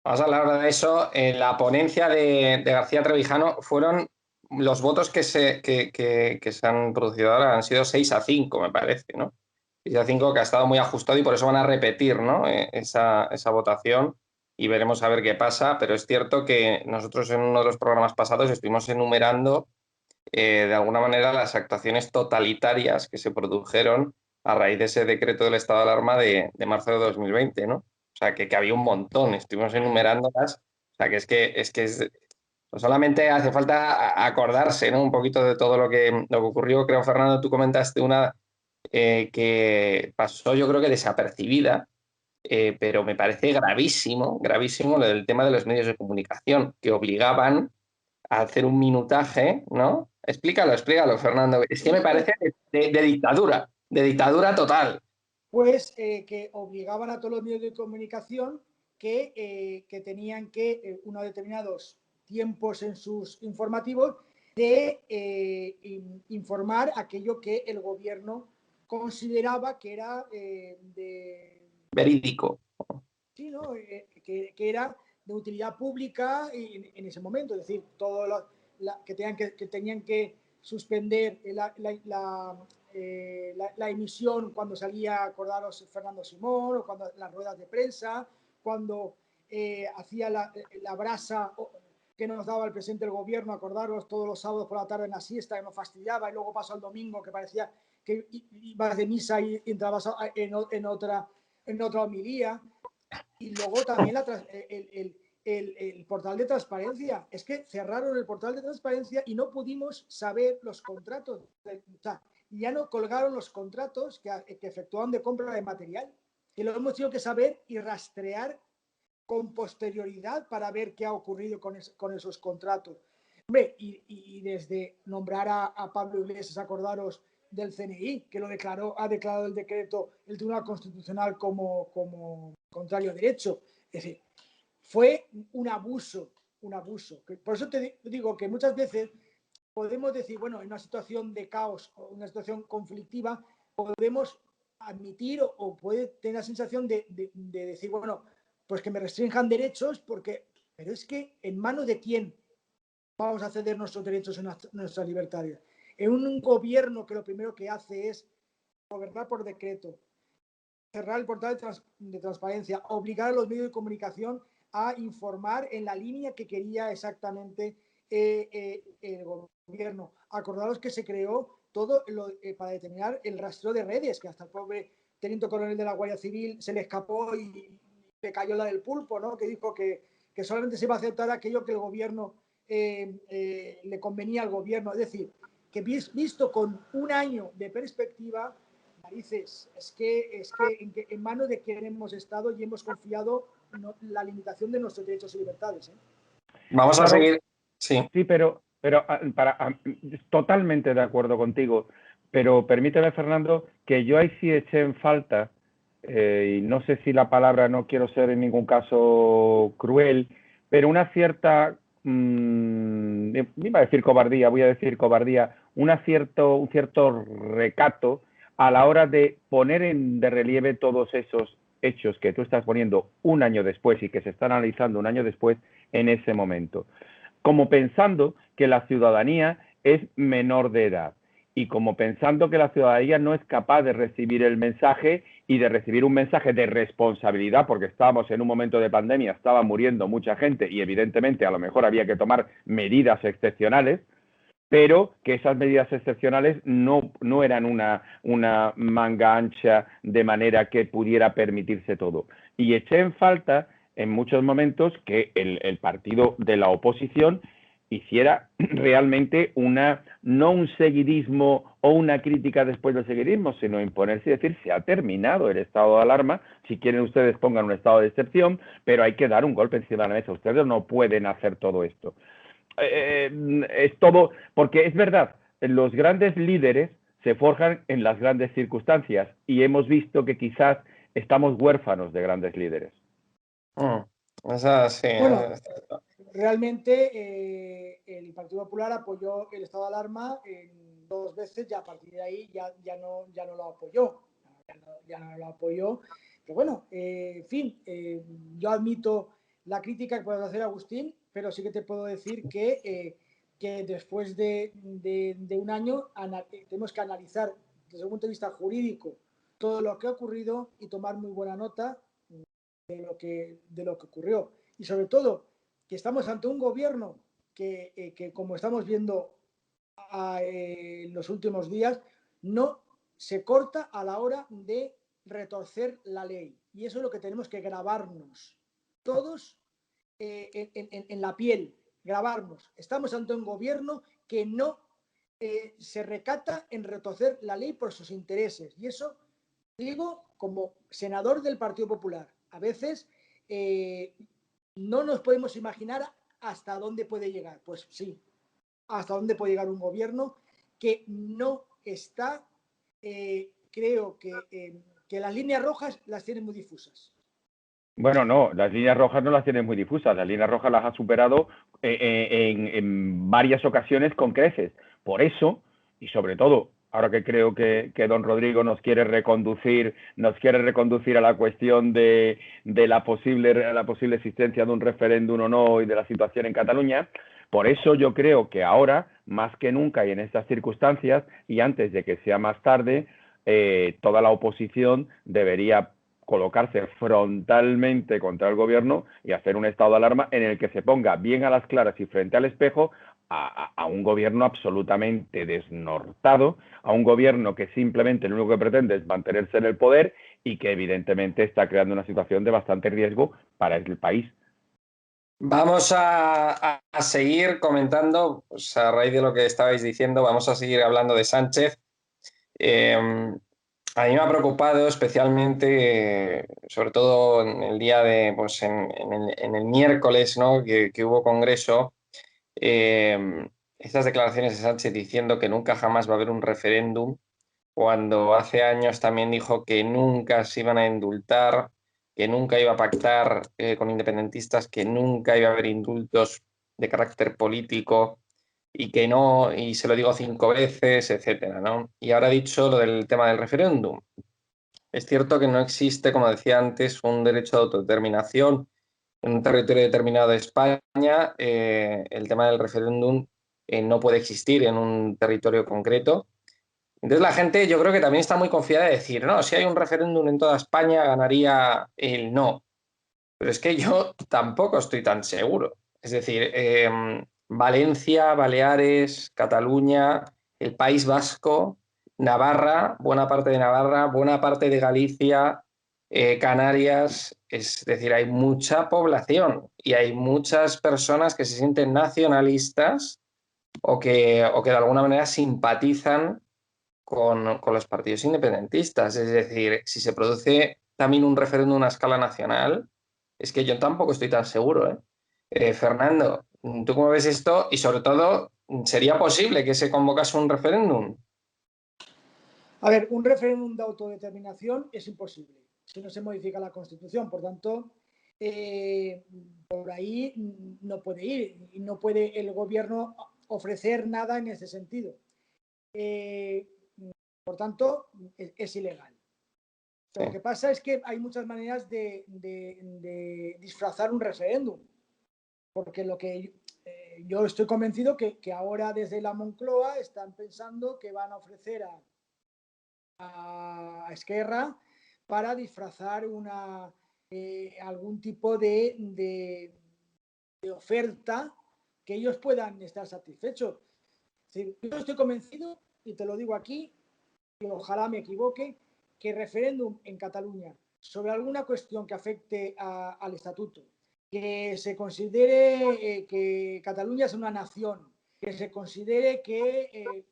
Vamos a hablar ahora de eso. En la ponencia de García Trevijano fueron los votos que se han producido ahora, han sido 6-5, me parece, ¿no? 6-5, que ha estado muy ajustado y por eso van a repetir, ¿no? esa votación y veremos a ver qué pasa, pero es cierto que nosotros en uno de los programas pasados estuvimos enumerando de alguna manera las actuaciones totalitarias que se produjeron a raíz de ese decreto del estado de alarma de marzo de 2020, ¿no? O sea, que había un montón, estuvimos enumerándolas, o sea, pues solamente hace falta acordarse, ¿no? Un poquito de todo lo que ocurrió. Creo, Fernando, tú comentaste una que pasó, yo creo que desapercibida, pero me parece gravísimo lo del tema de los medios de comunicación, que obligaban a hacer un minutaje, ¿no? Explícalo, Fernando. Es que me parece de dictadura total. Pues que obligaban a todos los medios de comunicación que tenían que, unos determinados tiempos en sus informativos, de informar aquello que el gobierno consideraba que era verídico. Sí, ¿no? Que era de utilidad pública en ese momento, es decir, todo que tenían que suspender la emisión cuando salía, acordaros, Fernando Simón, o cuando las ruedas de prensa, cuando hacía la brasa que nos daba el presidente del gobierno, acordaros, todos los sábados por la tarde en la siesta, que nos fastidiaba, y luego pasó el domingo, que parecía que ibas de misa y entrabas en otra homilía. Y luego también el portal de transparencia. Es que cerraron el portal de transparencia y no pudimos saber los contratos. O sea, ya no colgaron los contratos que efectuaban de compra de material. Y lo hemos tenido que saber y rastrear con posterioridad para ver qué ha ocurrido con esos contratos. Hombre, y desde nombrar a Pablo Iglesias, acordaros, del CNI, que ha declarado el decreto el Tribunal Constitucional como contrario a derecho. Es decir, fue un abuso. Por eso te digo que muchas veces podemos decir, bueno, en una situación de caos o una situación conflictiva, podemos admitir o puede tener la sensación de decir, bueno, pues que me restrinjan derechos, pero es que ¿en manos de quién vamos a ceder nuestros derechos y nuestras libertades? En un gobierno que lo primero que hace es gobernar por decreto, cerrar el portal de transparencia, obligar a los medios de comunicación a informar en la línea que quería exactamente el gobierno. Acordaros que se creó todo para determinar el rastreo de redes, que hasta el pobre teniente coronel de la Guardia Civil se le escapó y le cayó la del pulpo, ¿no? Que dijo que solamente se iba a aceptar aquello que el gobierno le convenía al gobierno. Es decir, que visto con un año de perspectiva, narices, es que en manos de quien hemos estado y hemos confiado la limitación de nuestros derechos y libertades. Vamos a seguir. Sí, sí, pero totalmente de acuerdo contigo. Pero permíteme, Fernando, que yo ahí sí eché en falta, y no sé si la palabra, no quiero ser en ningún caso cruel, pero una cierta, iba a decir cobardía, voy a decir cobardía, un cierto recato a la hora de poner de relieve todos esos hechos que tú estás poniendo un año después y que se están analizando un año después en ese momento. Como pensando que la ciudadanía es menor de edad y como pensando que la ciudadanía no es capaz de recibir el mensaje y de recibir un mensaje de responsabilidad, porque estábamos en un momento de pandemia, estaba muriendo mucha gente y evidentemente a lo mejor había que tomar medidas excepcionales, pero que esas medidas excepcionales no eran una manga ancha de manera que pudiera permitirse todo. Y eché en falta en muchos momentos que el partido de la oposición hiciera realmente no un seguidismo o una crítica después del seguidismo, sino imponerse y decir, se ha terminado el estado de alarma, si quieren ustedes pongan un estado de excepción, pero hay que dar un golpe encima de la mesa, ustedes no pueden hacer todo esto. Es todo, porque es verdad, los grandes líderes se forjan en las grandes circunstancias y hemos visto que quizás estamos huérfanos de grandes líderes. Sí. Bueno, realmente el Partido Popular apoyó el estado de alarma en 2 veces y a partir de ahí ya no lo apoyó. Ya no lo apoyó. Pero bueno, en fin, yo admito la crítica que puedes hacer, Agustín, pero sí que te puedo decir que después de un año tenemos que analizar desde un punto de vista jurídico todo lo que ha ocurrido y tomar muy buena nota de lo que ocurrió. Y sobre todo, que estamos ante un gobierno que como estamos viendo en los últimos días, no se corta a la hora de retorcer la ley. Y eso es lo que tenemos que grabarnos todos en la piel, grabarnos. Estamos ante un gobierno que no se recata en retorcer la ley por sus intereses. Y eso digo como senador del Partido Popular. A veces no nos podemos imaginar hasta dónde puede llegar. Pues sí, hasta dónde puede llegar un gobierno que no está, creo que las líneas rojas las tiene muy difusas. Bueno, no, las líneas rojas no las tiene muy difusas, las líneas rojas las ha superado en varias ocasiones con creces. Por eso, y sobre todo, ahora que creo que don Rodrigo nos quiere reconducir a la cuestión de la posible existencia de un referéndum o no y de la situación en Cataluña, por eso yo creo que ahora, más que nunca y en estas circunstancias, y antes de que sea más tarde, toda la oposición debería colocarse frontalmente contra el gobierno y hacer un estado de alarma en el que se ponga bien a las claras y frente al espejo a un gobierno absolutamente desnortado, a un gobierno que simplemente lo único que pretende es mantenerse en el poder y que evidentemente está creando una situación de bastante riesgo para el país. Vamos a seguir comentando, pues a raíz de lo que estabais diciendo, vamos a seguir hablando de Sánchez. A mí me ha preocupado especialmente, sobre todo en el día de, pues en el miércoles, ¿no? que hubo congreso, estas declaraciones de Sánchez diciendo que nunca jamás va a haber un referéndum cuando hace años también dijo que nunca se iban a indultar, que nunca iba a pactar con independentistas, que nunca iba a haber indultos de carácter político y que no, y se lo digo 5 veces, etcétera, ¿no? Y ahora ha dicho lo del tema del referéndum. Es cierto que no existe, como decía antes, un derecho de autodeterminación en un territorio determinado de España. El tema del referéndum no puede existir en un territorio concreto. Entonces la gente yo creo que también está muy confiada de decir, no, si hay un referéndum en toda España ganaría el no. Pero es que yo tampoco estoy tan seguro. Es decir, Valencia, Baleares, Cataluña, el País Vasco, Navarra, buena parte de Navarra, buena parte de Galicia, Canarias, es decir, hay mucha población y hay muchas personas que se sienten nacionalistas o que de alguna manera simpatizan con los partidos independentistas. Es decir, si se produce también un referéndum a escala nacional, es que yo tampoco estoy tan seguro, ¿eh? Fernando, ¿tú cómo ves esto? Y sobre todo, ¿sería posible que se convocase un referéndum? A ver, un referéndum de autodeterminación es imposible si no se modifica la Constitución. Por tanto, por ahí no puede ir y no puede el gobierno ofrecer nada en ese sentido. Por tanto, es ilegal. Sí. Lo que pasa es que hay muchas maneras de disfrazar un referéndum, porque lo que yo estoy convencido que ahora desde la Moncloa están pensando que van a ofrecer a Esquerra para disfrazar algún tipo de oferta que ellos puedan estar satisfechos. Yo estoy convencido, y te lo digo aquí, y ojalá me equivoque, que referéndum en Cataluña sobre alguna cuestión que afecte al estatuto, que se considere que Cataluña es una nación, que se considere que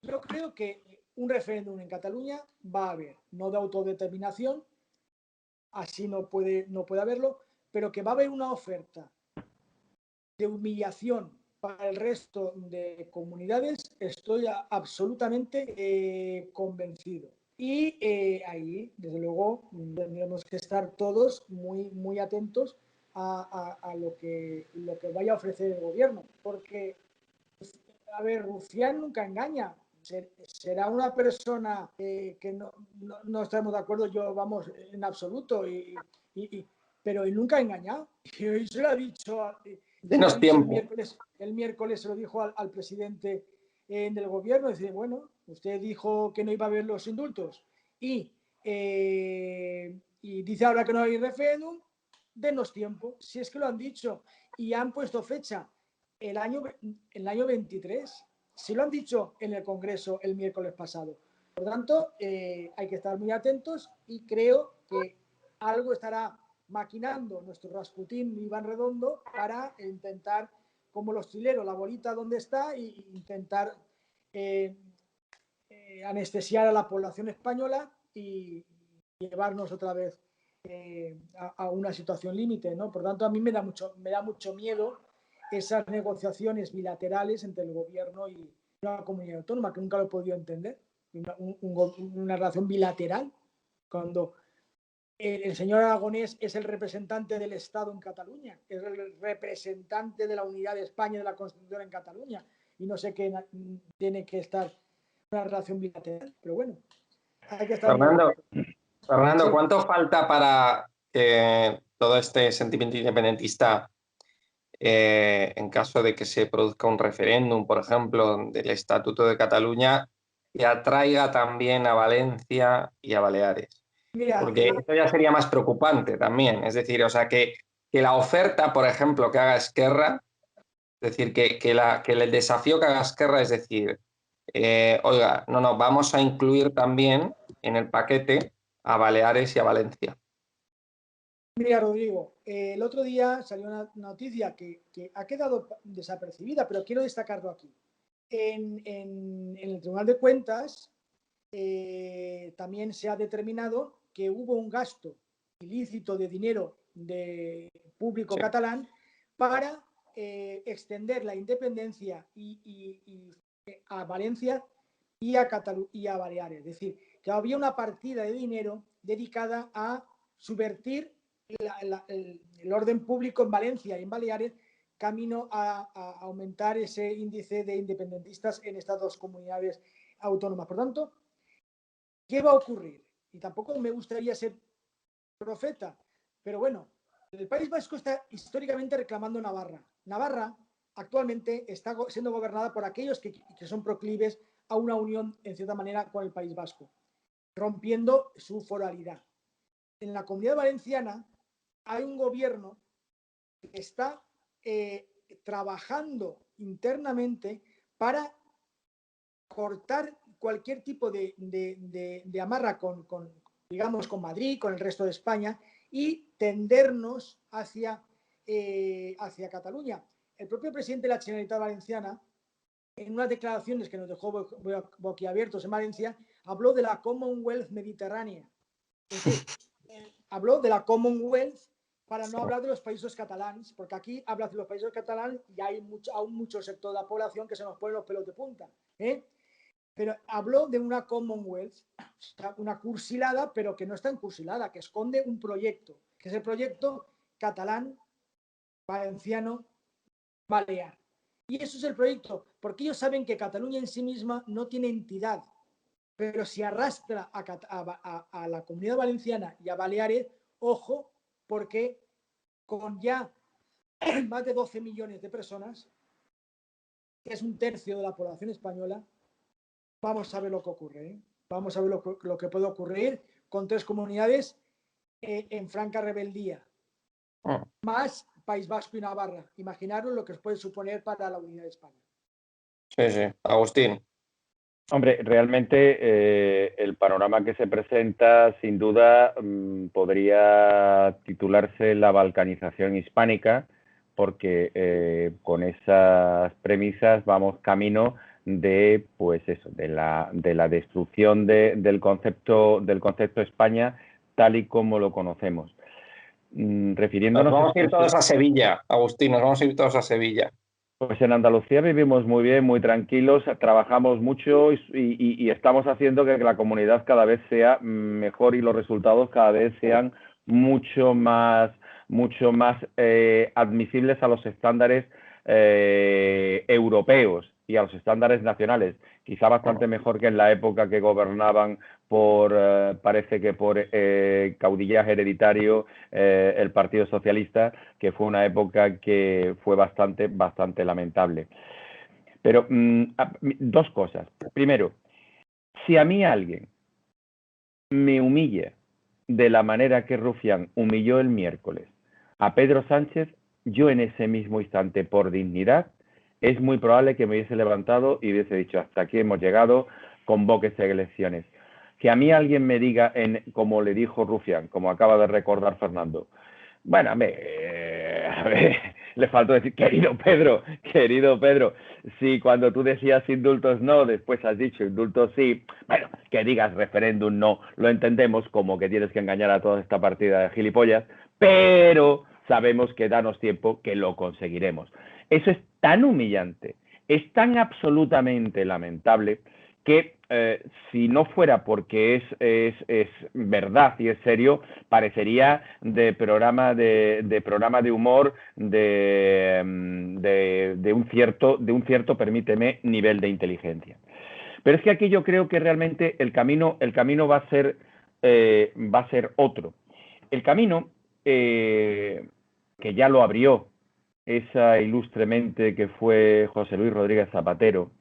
yo creo que un referéndum en Cataluña va a haber, no de autodeterminación, así no puede haberlo, pero que va a haber una oferta de humillación para el resto de comunidades, estoy absolutamente convencido. Y ahí, desde luego, tendremos que estar todos muy, muy atentos a lo que vaya a ofrecer el gobierno, porque, a ver, Rufián nunca engaña. Será una persona que no estamos de acuerdo, yo, vamos, en absoluto, pero él nunca ha engañado. Y hoy se lo ha dicho, Denos tiempo. el miércoles se lo dijo al presidente del gobierno, dice, bueno, usted dijo que no iba a haber los indultos y dice ahora que no hay referéndum, denos tiempo, si es que lo han dicho y han puesto fecha el año 23, si lo han dicho en el Congreso el miércoles pasado. Por lo tanto, hay que estar muy atentos y creo que algo estará maquinando nuestro Rasputín Iván Redondo para intentar, como los trileros, la bolita donde está, e intentar anestesiar a la población española y llevarnos otra vez a una situación límite, ¿no? Por tanto, a mí me da mucho miedo esas negociaciones bilaterales entre el gobierno y una comunidad autónoma, que nunca lo he podido entender. Una relación bilateral, cuando el señor Aragonés es el representante del Estado en Cataluña, es el representante de la unidad de España y de la Constitución en Cataluña, y no sé qué tiene que estar una relación bilateral, pero bueno, hay que estar Fernando, sí. ¿cuánto falta para que todo este sentimiento independentista, en caso de que se produzca un referéndum, por ejemplo, del Estatuto de Cataluña, que atraiga también a Valencia y a Baleares? Mira, Porque esto ya sería más preocupante también. Es decir, o sea, que la oferta, por ejemplo, que haga Esquerra, es decir, que el desafío que haga Esquerra es decir, oiga, no, vamos a incluir también en el paquete a Baleares y a Valencia. mira, Rodrigo, el otro día salió una noticia que ha quedado desapercibida, pero quiero destacarlo aquí. En el Tribunal de Cuentas también se ha determinado que hubo un gasto ilícito de dinero de público Sí. catalán para extender la independencia a Valencia y a Baleares. Es decir, que había una partida de dinero dedicada a subvertir el orden público en Valencia y en Baleares, camino a aumentar ese índice de independentistas en estas dos comunidades autónomas. Por tanto, ¿qué va a ocurrir? Y tampoco me gustaría ser profeta, pero bueno, el País Vasco está históricamente reclamando Navarra. Navarra actualmente está siendo gobernada por aquellos que son proclives a una unión, en cierta manera, con el País Vasco, rompiendo su foralidad. En la Comunidad Valenciana hay un gobierno que está trabajando internamente para cortar cualquier tipo de amarra digamos, con Madrid, con el resto de España, y tendernos hacia Cataluña. El propio presidente de la Generalitat Valenciana, en unas declaraciones que nos dejó boquiabiertos en Valencia, habló de la Commonwealth Mediterránea. Es decir, habló de la Commonwealth para no hablar de los países catalanes, porque aquí habla de los países catalanes y hay aún mucho sector de la población que se nos pone los pelos de punta. Pero habló de una Commonwealth, una cursilada, pero que no está encursilada, que esconde un proyecto, que es el proyecto catalán, valenciano, balear. Y eso es el proyecto, porque ellos saben que Cataluña en sí misma no tiene entidad, pero si arrastra a la Comunidad Valenciana y a Baleares, ojo, porque con ya más de 12 millones de personas, que es un tercio de la población española, vamos a ver lo que ocurre. Vamos a ver lo que puede ocurrir con tres comunidades en franca rebeldía. Más País Vasco y Navarra. Imaginaros lo que os puede suponer para la unidad de España. Sí, sí. Agustín. Hombre, realmente el panorama que se presenta, sin duda, podría titularse la balcanización hispánica, porque con esas premisas vamos camino de, pues eso, de la destrucción del concepto España tal y como lo conocemos. Refiriéndonos nos vamos a ir todos a Sevilla, Agustín, nos vamos a ir todos a Sevilla. Pues en Andalucía vivimos muy bien, muy tranquilos, trabajamos mucho y estamos haciendo que la comunidad cada vez sea mejor y los resultados cada vez sean mucho más admisibles a los estándares europeos y a los estándares nacionales. Quizá bastante mejor que en la época que gobernaban parece que por caudillaje hereditario el Partido Socialista, que fue una época que fue bastante lamentable. Pero dos cosas. Primero, si a mí alguien me humilla de la manera que Rufián humilló el miércoles a Pedro Sánchez, yo en ese mismo instante, por dignidad, es muy probable que me hubiese levantado y hubiese dicho, hasta aquí hemos llegado, convóquese elecciones. Que a mí alguien me diga, como le dijo Rufián, como acaba de recordar Fernando, bueno, a ver, le faltó decir, querido Pedro, si cuando tú decías indultos no, después has dicho indultos sí, bueno, que digas referéndum no, lo entendemos como que tienes que engañar a toda esta partida de gilipollas, pero sabemos que danos tiempo, que lo conseguiremos. Eso es tan humillante, es tan absolutamente lamentable, que si no fuera porque es verdad y es serio, parecería de programa de humor de un cierto, permíteme, nivel de inteligencia. Pero es que aquí yo creo que realmente el camino va a ser otro. El camino que ya lo abrió esa ilustre mente que fue José Luis Rodríguez Zapatero,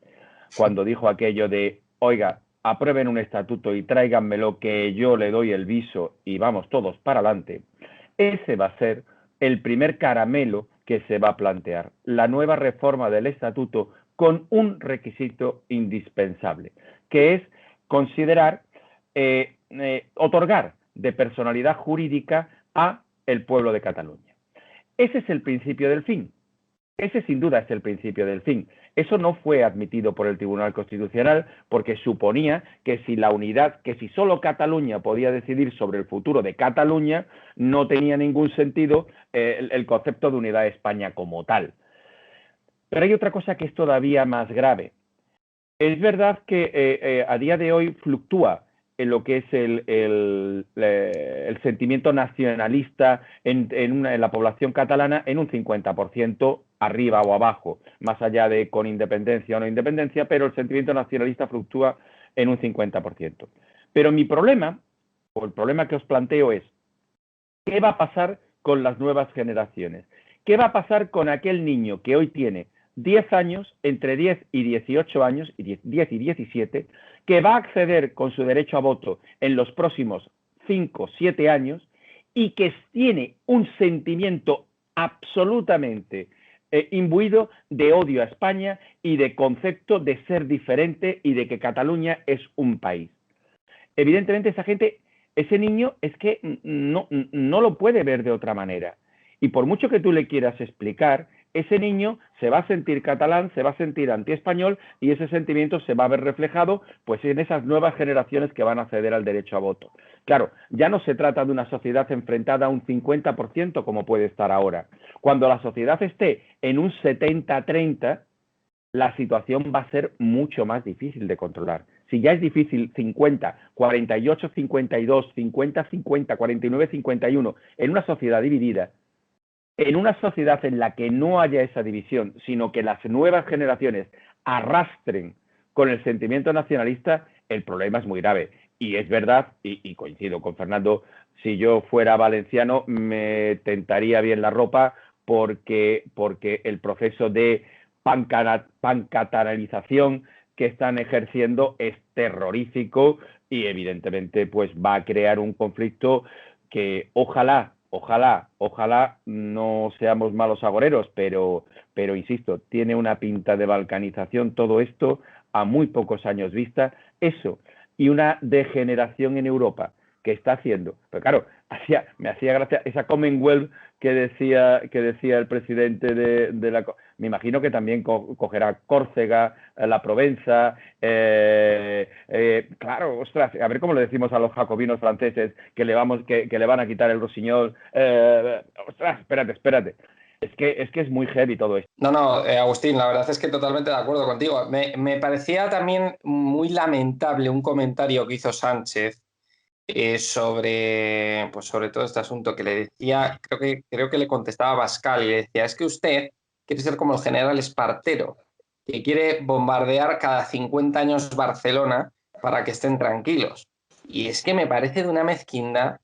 cuando dijo aquello de, oiga, aprueben un estatuto y tráiganmelo que yo le doy el viso y vamos todos para adelante, ese va a ser el primer caramelo que se va a plantear, la nueva reforma del estatuto con un requisito indispensable, que es considerar, otorgar de personalidad jurídica a el pueblo de Cataluña. Ese es el principio del fin. Ese sin duda es el principio del fin. Eso no fue admitido por el Tribunal Constitucional porque suponía que si solo Cataluña podía decidir sobre el futuro de Cataluña, no tenía ningún sentido el concepto de unidad de España como tal. Pero hay otra cosa que es todavía más grave. Es verdad que a día de hoy fluctúa en lo que es el sentimiento nacionalista en la población catalana en un 50% arriba o abajo, más allá de con independencia o no independencia, pero el sentimiento nacionalista fluctúa en un 50%. Pero mi problema, o el problema que os planteo es, ¿qué va a pasar con las nuevas generaciones? ¿Qué va a pasar con aquel niño que hoy tiene 10 años, entre 10 y 18 años, y 10 y 17, que va a acceder con su derecho a voto en los próximos 5, 7 años y que tiene un sentimiento absolutamente imbuido de odio a España y de concepto de ser diferente y de que Cataluña es un país? Evidentemente esa gente, ese niño es que no lo puede ver de otra manera. Y por mucho que tú le quieras explicar, ese niño se va a sentir catalán, se va a sentir antiespañol y ese sentimiento se va a ver reflejado pues en esas nuevas generaciones que van a acceder al derecho a voto. Claro, ya no se trata de una sociedad enfrentada a un 50% como puede estar ahora. Cuando la sociedad esté en un 70-30, la situación va a ser mucho más difícil de controlar. Si ya es difícil 50, 48, 52, 50, 50, 49, 51 en una sociedad dividida, en una sociedad en la que no haya esa división, sino que las nuevas generaciones arrastren con el sentimiento nacionalista, el problema es muy grave. Y es verdad, y coincido con Fernando, si yo fuera valenciano me tentaría bien la ropa porque el proceso de pancatalanización que están ejerciendo es terrorífico y evidentemente pues va a crear un conflicto que ojalá no seamos malos agoreros, pero insisto, tiene una pinta de balcanización todo esto a muy pocos años vista, eso, y una degeneración en Europa que está haciendo. Pero claro, me hacía gracia esa Commonwealth que decía el presidente de la... Me imagino que también cogerá Córcega, la Provenza, claro, ostras, a ver cómo le decimos a los jacobinos franceses que le van a quitar el Rossinyol. Ostras, espérate. Es que es muy heavy todo esto. No, Agustín, la verdad es que totalmente de acuerdo contigo. Me parecía también muy lamentable un comentario que hizo Sánchez sobre todo este asunto que le decía, creo que le contestaba a Abascal y le decía, es que usted quiere ser como el general Espartero, que quiere bombardear cada 50 años Barcelona para que estén tranquilos. Y es que me parece de una mezquindad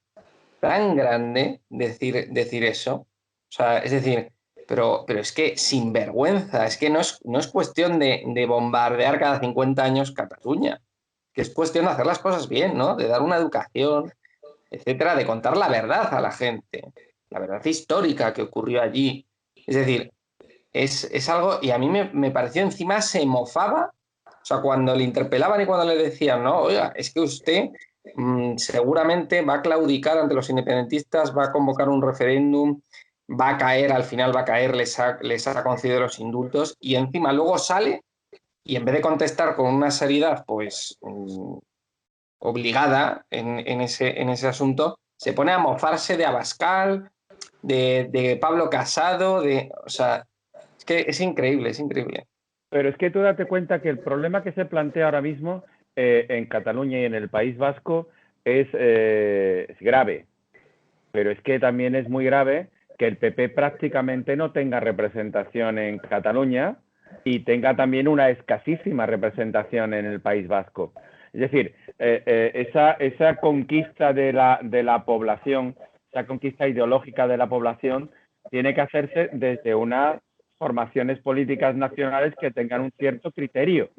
tan grande decir eso. O sea, es decir, pero es que sin vergüenza, es que no es cuestión de bombardear cada 50 años Cataluña, que es cuestión de hacer las cosas bien, ¿no? De dar una educación, etcétera, de contar la verdad a la gente, la verdad histórica que ocurrió allí. Es decir, es algo, y a mí me pareció encima se mofaba, o sea, cuando le interpelaban y cuando le decían, no, oiga, es que usted seguramente va a claudicar ante los independentistas, va a convocar un referéndum, va a caer, al final va a caer, les ha concedido los indultos, y encima luego sale y en vez de contestar con una seriedad, pues obligada en ese asunto, se pone a mofarse de Abascal, de Pablo Casado, o sea, es que es increíble, es increíble. Pero es que tú date cuenta que el problema que se plantea ahora mismo en Cataluña y en el País Vasco es grave. Pero es que también es muy grave que el PP prácticamente no tenga representación en Cataluña y tenga también una escasísima representación en el País Vasco. Es decir, esa conquista de la población, esa conquista ideológica de la población, tiene que hacerse desde unas formaciones políticas nacionales que tengan un cierto criterio.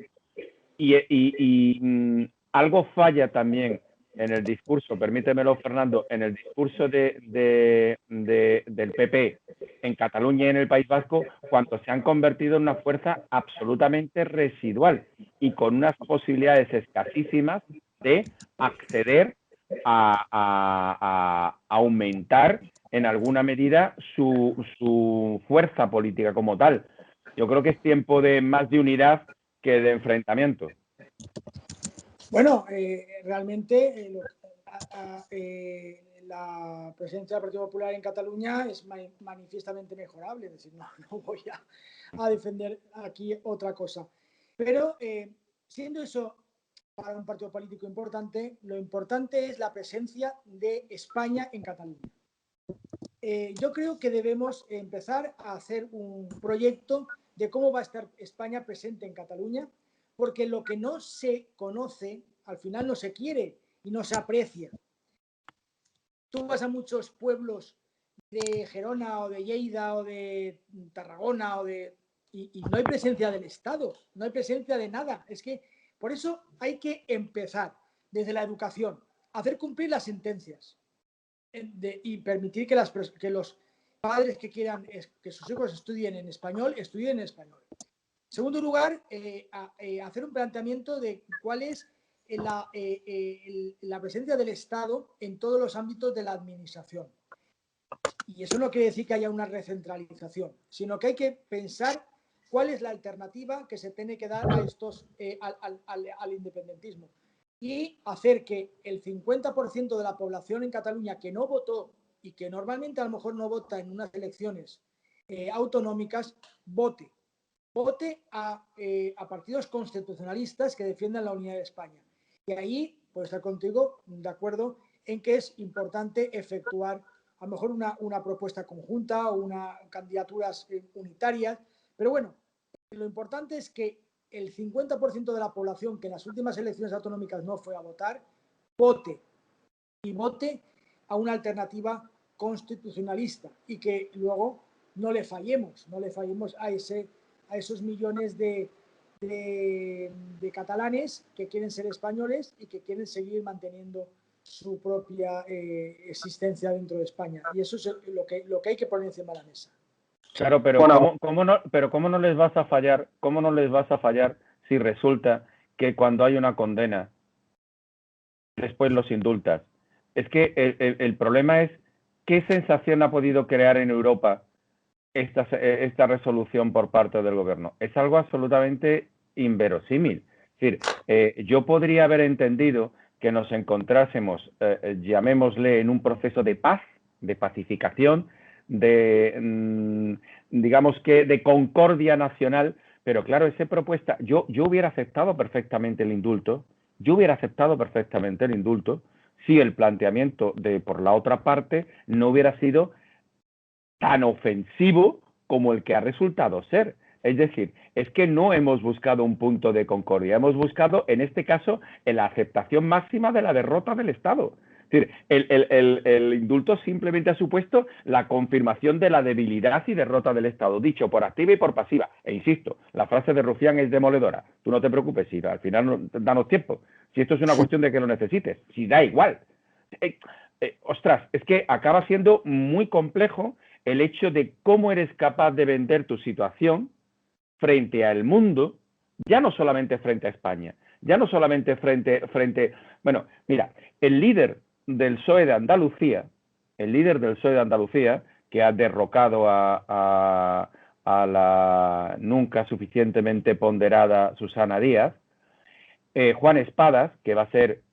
Y algo falla también en el discurso, permítemelo Fernando, en el discurso del PP en Cataluña y en el País Vasco, cuando se han convertido en una fuerza absolutamente residual y con unas posibilidades escasísimas de acceder a aumentar en alguna medida su fuerza política como tal. Yo creo que es tiempo de más de unidad que de enfrentamiento. Bueno, realmente la presencia del Partido Popular en Cataluña es manifiestamente mejorable, es decir, no voy a defender aquí otra cosa. Pero Siendo eso para un partido político importante, lo importante es la presencia de España en Cataluña. Yo creo que debemos empezar a hacer un proyecto de cómo va a estar España presente en Cataluña, porque lo que no se conoce, al final no se quiere y no se aprecia. Tú vas a muchos pueblos de Gerona o de Lleida o de Tarragona y no hay presencia del Estado, no hay presencia de nada. Es que por eso hay que empezar desde la educación, hacer cumplir las sentencias y permitir que los padres que quieran que sus hijos estudien en español. En segundo lugar, hacer un planteamiento de cuál es la presencia del Estado en todos los ámbitos de la administración. Y eso no quiere decir que haya una recentralización, sino que hay que pensar cuál es la alternativa que se tiene que dar al independentismo y hacer que el 50% de la población en Cataluña que no votó y que normalmente a lo mejor no vota en unas elecciones autonómicas, vote a partidos constitucionalistas que defiendan la unidad de España. Y ahí puedo estar contigo de acuerdo en que es importante efectuar a lo mejor una propuesta conjunta o candidaturas unitarias, pero bueno, lo importante es que el 50% de la población que en las últimas elecciones autonómicas no fue a votar, vote a una alternativa constitucionalista y que luego no le fallemos a esos millones de catalanes que quieren ser españoles y que quieren seguir manteniendo su propia existencia dentro de España. Y eso es lo que hay que poner encima de la mesa. Claro, pero bueno, ¿cómo no les vas a fallar? ¿Cómo no les vas a fallar si resulta que cuando hay una condena después los indultas? Es que el problema es qué sensación ha podido crear en Europa esta resolución por parte del gobierno. Es algo absolutamente inverosímil. Es decir, yo podría haber entendido que nos encontrásemos, llamémosle, en un proceso de paz, de pacificación, digamos que de concordia nacional, pero claro, esa propuesta, yo hubiera aceptado perfectamente el indulto, si el planteamiento por la otra parte no hubiera sido tan ofensivo como el que ha resultado ser. Es decir, es que no hemos buscado un punto de concordia, hemos buscado, en este caso, la aceptación máxima de la derrota del Estado. Es decir, el indulto simplemente ha supuesto la confirmación de la debilidad y derrota del Estado, dicho por activa y por pasiva. E insisto, la frase de Rufián es demoledora. Tú no te preocupes, si al final danos tiempo. Si esto es una cuestión de que lo necesites, si da igual. Ostras, es que acaba siendo muy complejo el hecho de cómo eres capaz de vender tu situación frente al mundo, ya no solamente frente a España, ya no solamente frente... Bueno, mira, el líder del PSOE de Andalucía, que ha derrocado a la nunca suficientemente ponderada Susana Díaz, Juan Espadas, que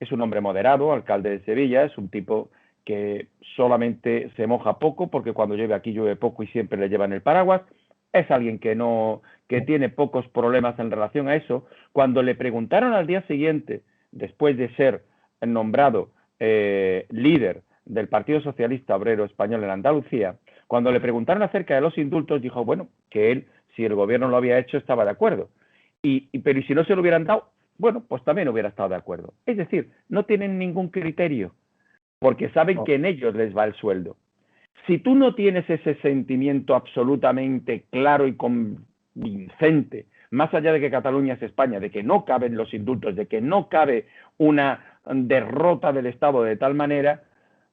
es un hombre moderado, alcalde de Sevilla, es un tipo que solamente se moja poco, porque cuando llueve aquí llueve poco y siempre le llevan el paraguas. Es alguien que tiene pocos problemas en relación a eso. Cuando le preguntaron al día siguiente, después de ser nombrado líder del Partido Socialista Obrero Español en Andalucía, cuando le preguntaron acerca de los indultos, dijo, bueno, que él, si el gobierno lo había hecho, estaba de acuerdo. Pero ¿y si no se lo hubieran dado? Bueno, pues también hubiera estado de acuerdo. Es decir, no tienen ningún criterio, porque saben que en ellos les va el sueldo. Si tú no tienes ese sentimiento absolutamente claro y convincente, más allá de que Cataluña es España, de que no caben los indultos, de que no cabe una derrota del Estado de tal manera,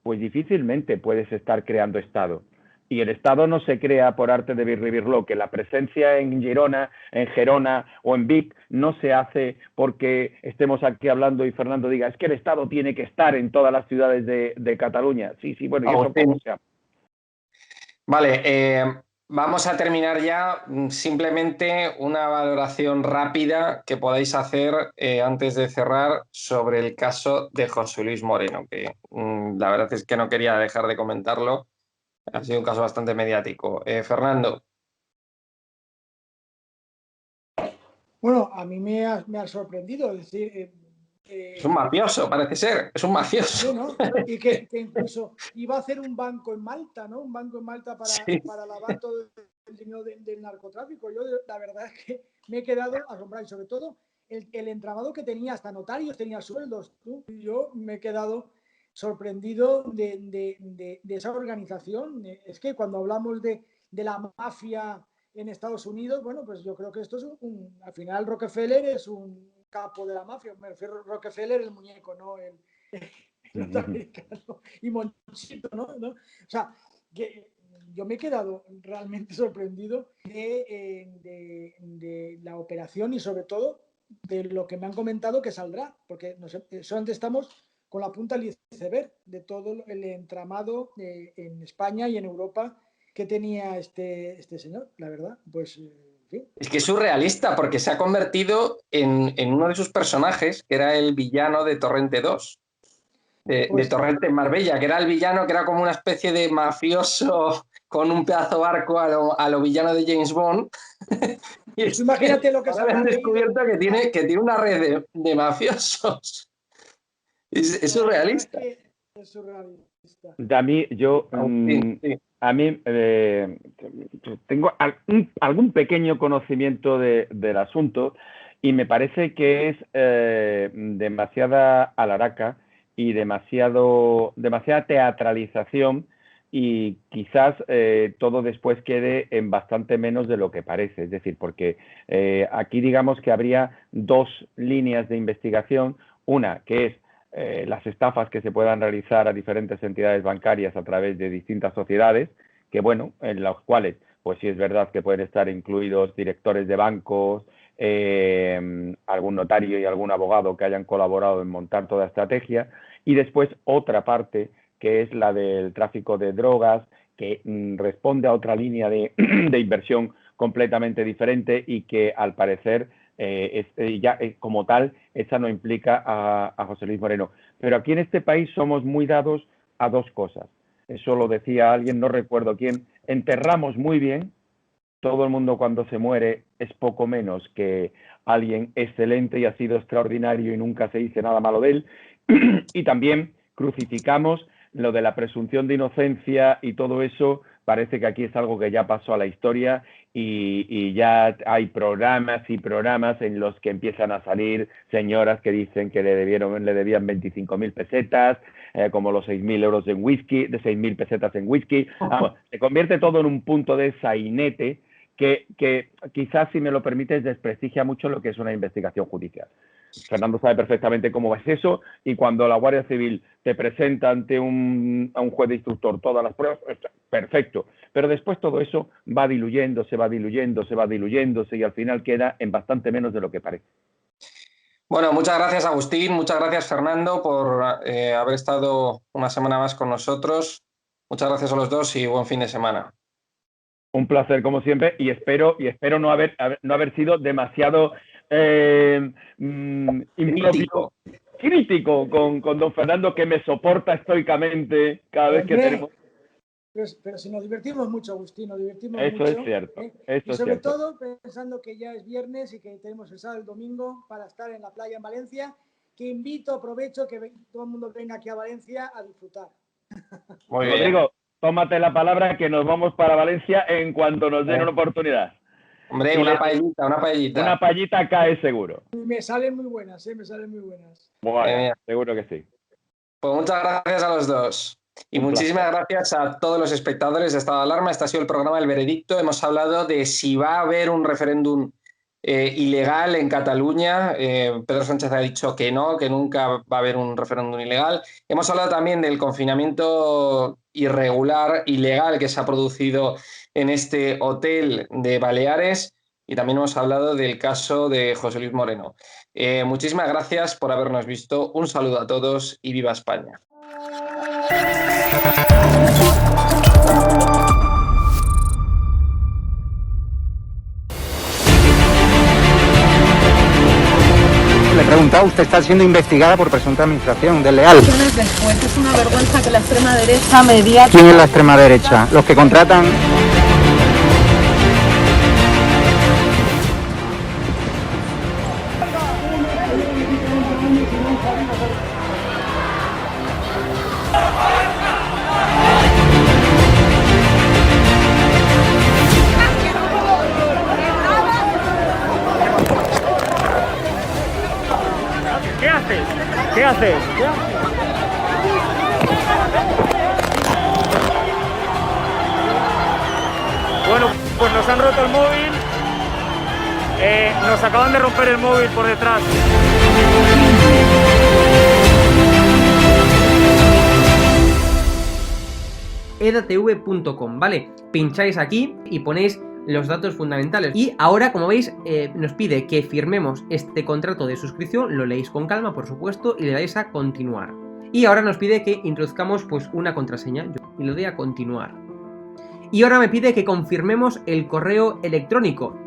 pues difícilmente puedes estar creando Estado. Y el Estado no se crea por arte de birlibirlo, que la presencia en Girona, en Gerona o en Vic no se hace porque estemos aquí hablando y Fernando diga, es que el Estado tiene que estar en todas las ciudades de Cataluña. Sí, bueno, y eso cómo se hace. Vale, vamos a terminar ya. Simplemente una valoración rápida que podáis hacer antes de cerrar sobre el caso de José Luis Moreno, que la verdad es que no quería dejar de comentarlo. Ha sido un caso bastante mediático. Fernando. Bueno, a mí me ha sorprendido, es decir, Es un mafioso, parece ser, es un mafioso. sí, ¿no? Y que incluso iba a hacer un banco en Malta, ¿no? Un banco en Malta para lavar todo el dinero del narcotráfico. Yo la verdad es que me he quedado asombrado y sobre todo el entramado que tenía, hasta notarios tenía sueldos. Yo me he quedado sorprendido de esa organización. Es que cuando hablamos de la mafia en Estados Unidos, bueno, pues yo creo que esto es al final Rockefeller es un capo de la mafia, me refiero a Rockefeller, el muñeco, no el norteamericano, y Monchito, ¿no? O sea, que yo me he quedado realmente sorprendido de la operación y sobre todo de lo que me han comentado que saldrá, porque solamente estamos con la punta del iceberg de todo el entramado en España y en Europa que tenía este señor, la verdad, pues... Sí. Es que es surrealista porque se ha convertido en uno de sus personajes, que era el villano de Torrente 2, de Torrente en Marbella, que era el villano que era como una especie de mafioso con un pedazo barco a lo villano de James Bond. Y pues imagínate lo que se han descubierto que tiene una red de mafiosos. Es surrealista. Es surrealista. A mí, a mí tengo algún pequeño conocimiento del asunto y me parece que es demasiada alaraca y demasiada teatralización y quizás todo después quede en bastante menos de lo que parece. Es decir, porque aquí digamos que habría dos líneas de investigación, una que es las estafas que se puedan realizar a diferentes entidades bancarias a través de distintas sociedades, que bueno, en las cuales, pues sí es verdad que pueden estar incluidos directores de bancos, algún notario y algún abogado que hayan colaborado en montar toda la estrategia, y después otra parte que es la del tráfico de drogas, que responde a otra línea de inversión completamente diferente y que al parecer como tal, esa no implica a José Luis Moreno. Pero aquí en este país somos muy dados a dos cosas. Eso lo decía alguien, no recuerdo quién. Enterramos muy bien. Todo el mundo cuando se muere es poco menos que alguien excelente y ha sido extraordinario y nunca se dice nada malo de él. Y también crucificamos lo de la presunción de inocencia y todo eso. Parece que aquí es algo que ya pasó a la historia y ya hay programas y programas en los que empiezan a salir señoras que dicen que le debían 25.000 pesetas, como los 6.000 euros en whisky, de 6.000 pesetas en whisky. Vamos, se convierte todo en un punto de sainete que quizás, si me lo permites, desprestigia mucho lo que es una investigación judicial. Fernando sabe perfectamente cómo es eso y cuando la Guardia Civil te presenta ante a un juez de instructor todas las pruebas, perfecto. Pero después todo eso va diluyéndose y al final queda en bastante menos de lo que parece. Bueno, muchas gracias Agustín, muchas gracias Fernando por haber estado una semana más con nosotros. Muchas gracias a los dos y buen fin de semana. Un placer como siempre y espero no haber sido demasiado crítico con don Fernando, que me soporta estoicamente cada vez que tenemos. Pero si nos divertimos mucho, Agustín, nos divertimos mucho. Eso es cierto. Y sobre todo pensando que ya es viernes y que tenemos el sábado y el domingo para estar en la playa en Valencia, que aprovecho que todo el mundo venga aquí a Valencia a disfrutar. Muy bien. Rodrigo, tómate la palabra que nos vamos para Valencia en cuanto nos den una oportunidad. Hombre, una paellita. Una paellita cae seguro. Me salen muy buenas, me salen muy buenas. Bueno, seguro que sí. Pues muchas gracias a los dos. Y muchísimas gracias a todos los espectadores de Estado de Alarma. Este ha sido el programa El Veredicto. Hemos hablado de si va a haber un referéndum ilegal en Cataluña. Pedro Sánchez ha dicho que no, que nunca va a haber un referéndum ilegal. Hemos hablado también del confinamiento irregular, ilegal, que se ha producido en este hotel de Baleares y también hemos hablado del caso de José Luis Moreno. Muchísimas gracias por habernos visto. Un saludo a todos y viva España. Le he preguntado, usted está siendo investigada por presunta administración desleal. Después es una vergüenza que la extrema derecha media. ¿Quién es la extrema derecha? Los que contratan ¿Qué haces? ¿Qué haces? Bueno, pues nos han roto el móvil. Nos acaban de romper el móvil por detrás. edatv.com, ¿vale? Pincháis aquí y ponéis los datos fundamentales. Y ahora, como veis, nos pide que firmemos este contrato de suscripción, lo leéis con calma, por supuesto, y le dais a continuar. Y ahora nos pide que introduzcamos pues una contraseña, y lo doy a continuar. Y ahora me pide que confirmemos el correo electrónico.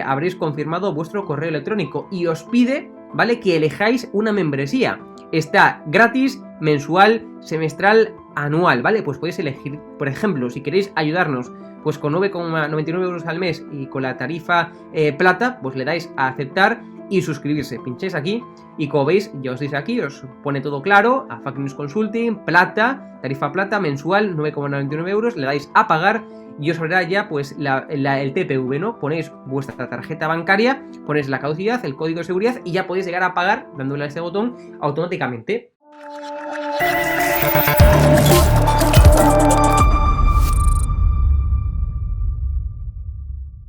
Habréis confirmado vuestro correo electrónico y os pide, ¿vale?, que elijáis una membresía. Está gratis, mensual, semestral, anual, ¿vale? Pues podéis elegir, por ejemplo, si queréis ayudarnos pues con 9,99 euros al mes y con la tarifa plata, pues le dais a aceptar y suscribirse. Pincháis aquí y como veis, ya os dice aquí, os pone todo claro, a Fake News Consulting, plata, tarifa plata, mensual, 9,99 euros, le dais a pagar y os abrirá ya pues el TPV, ¿no? Ponéis vuestra tarjeta bancaria, ponéis la caducidad, el código de seguridad y ya podéis llegar a pagar dándole a este botón automáticamente.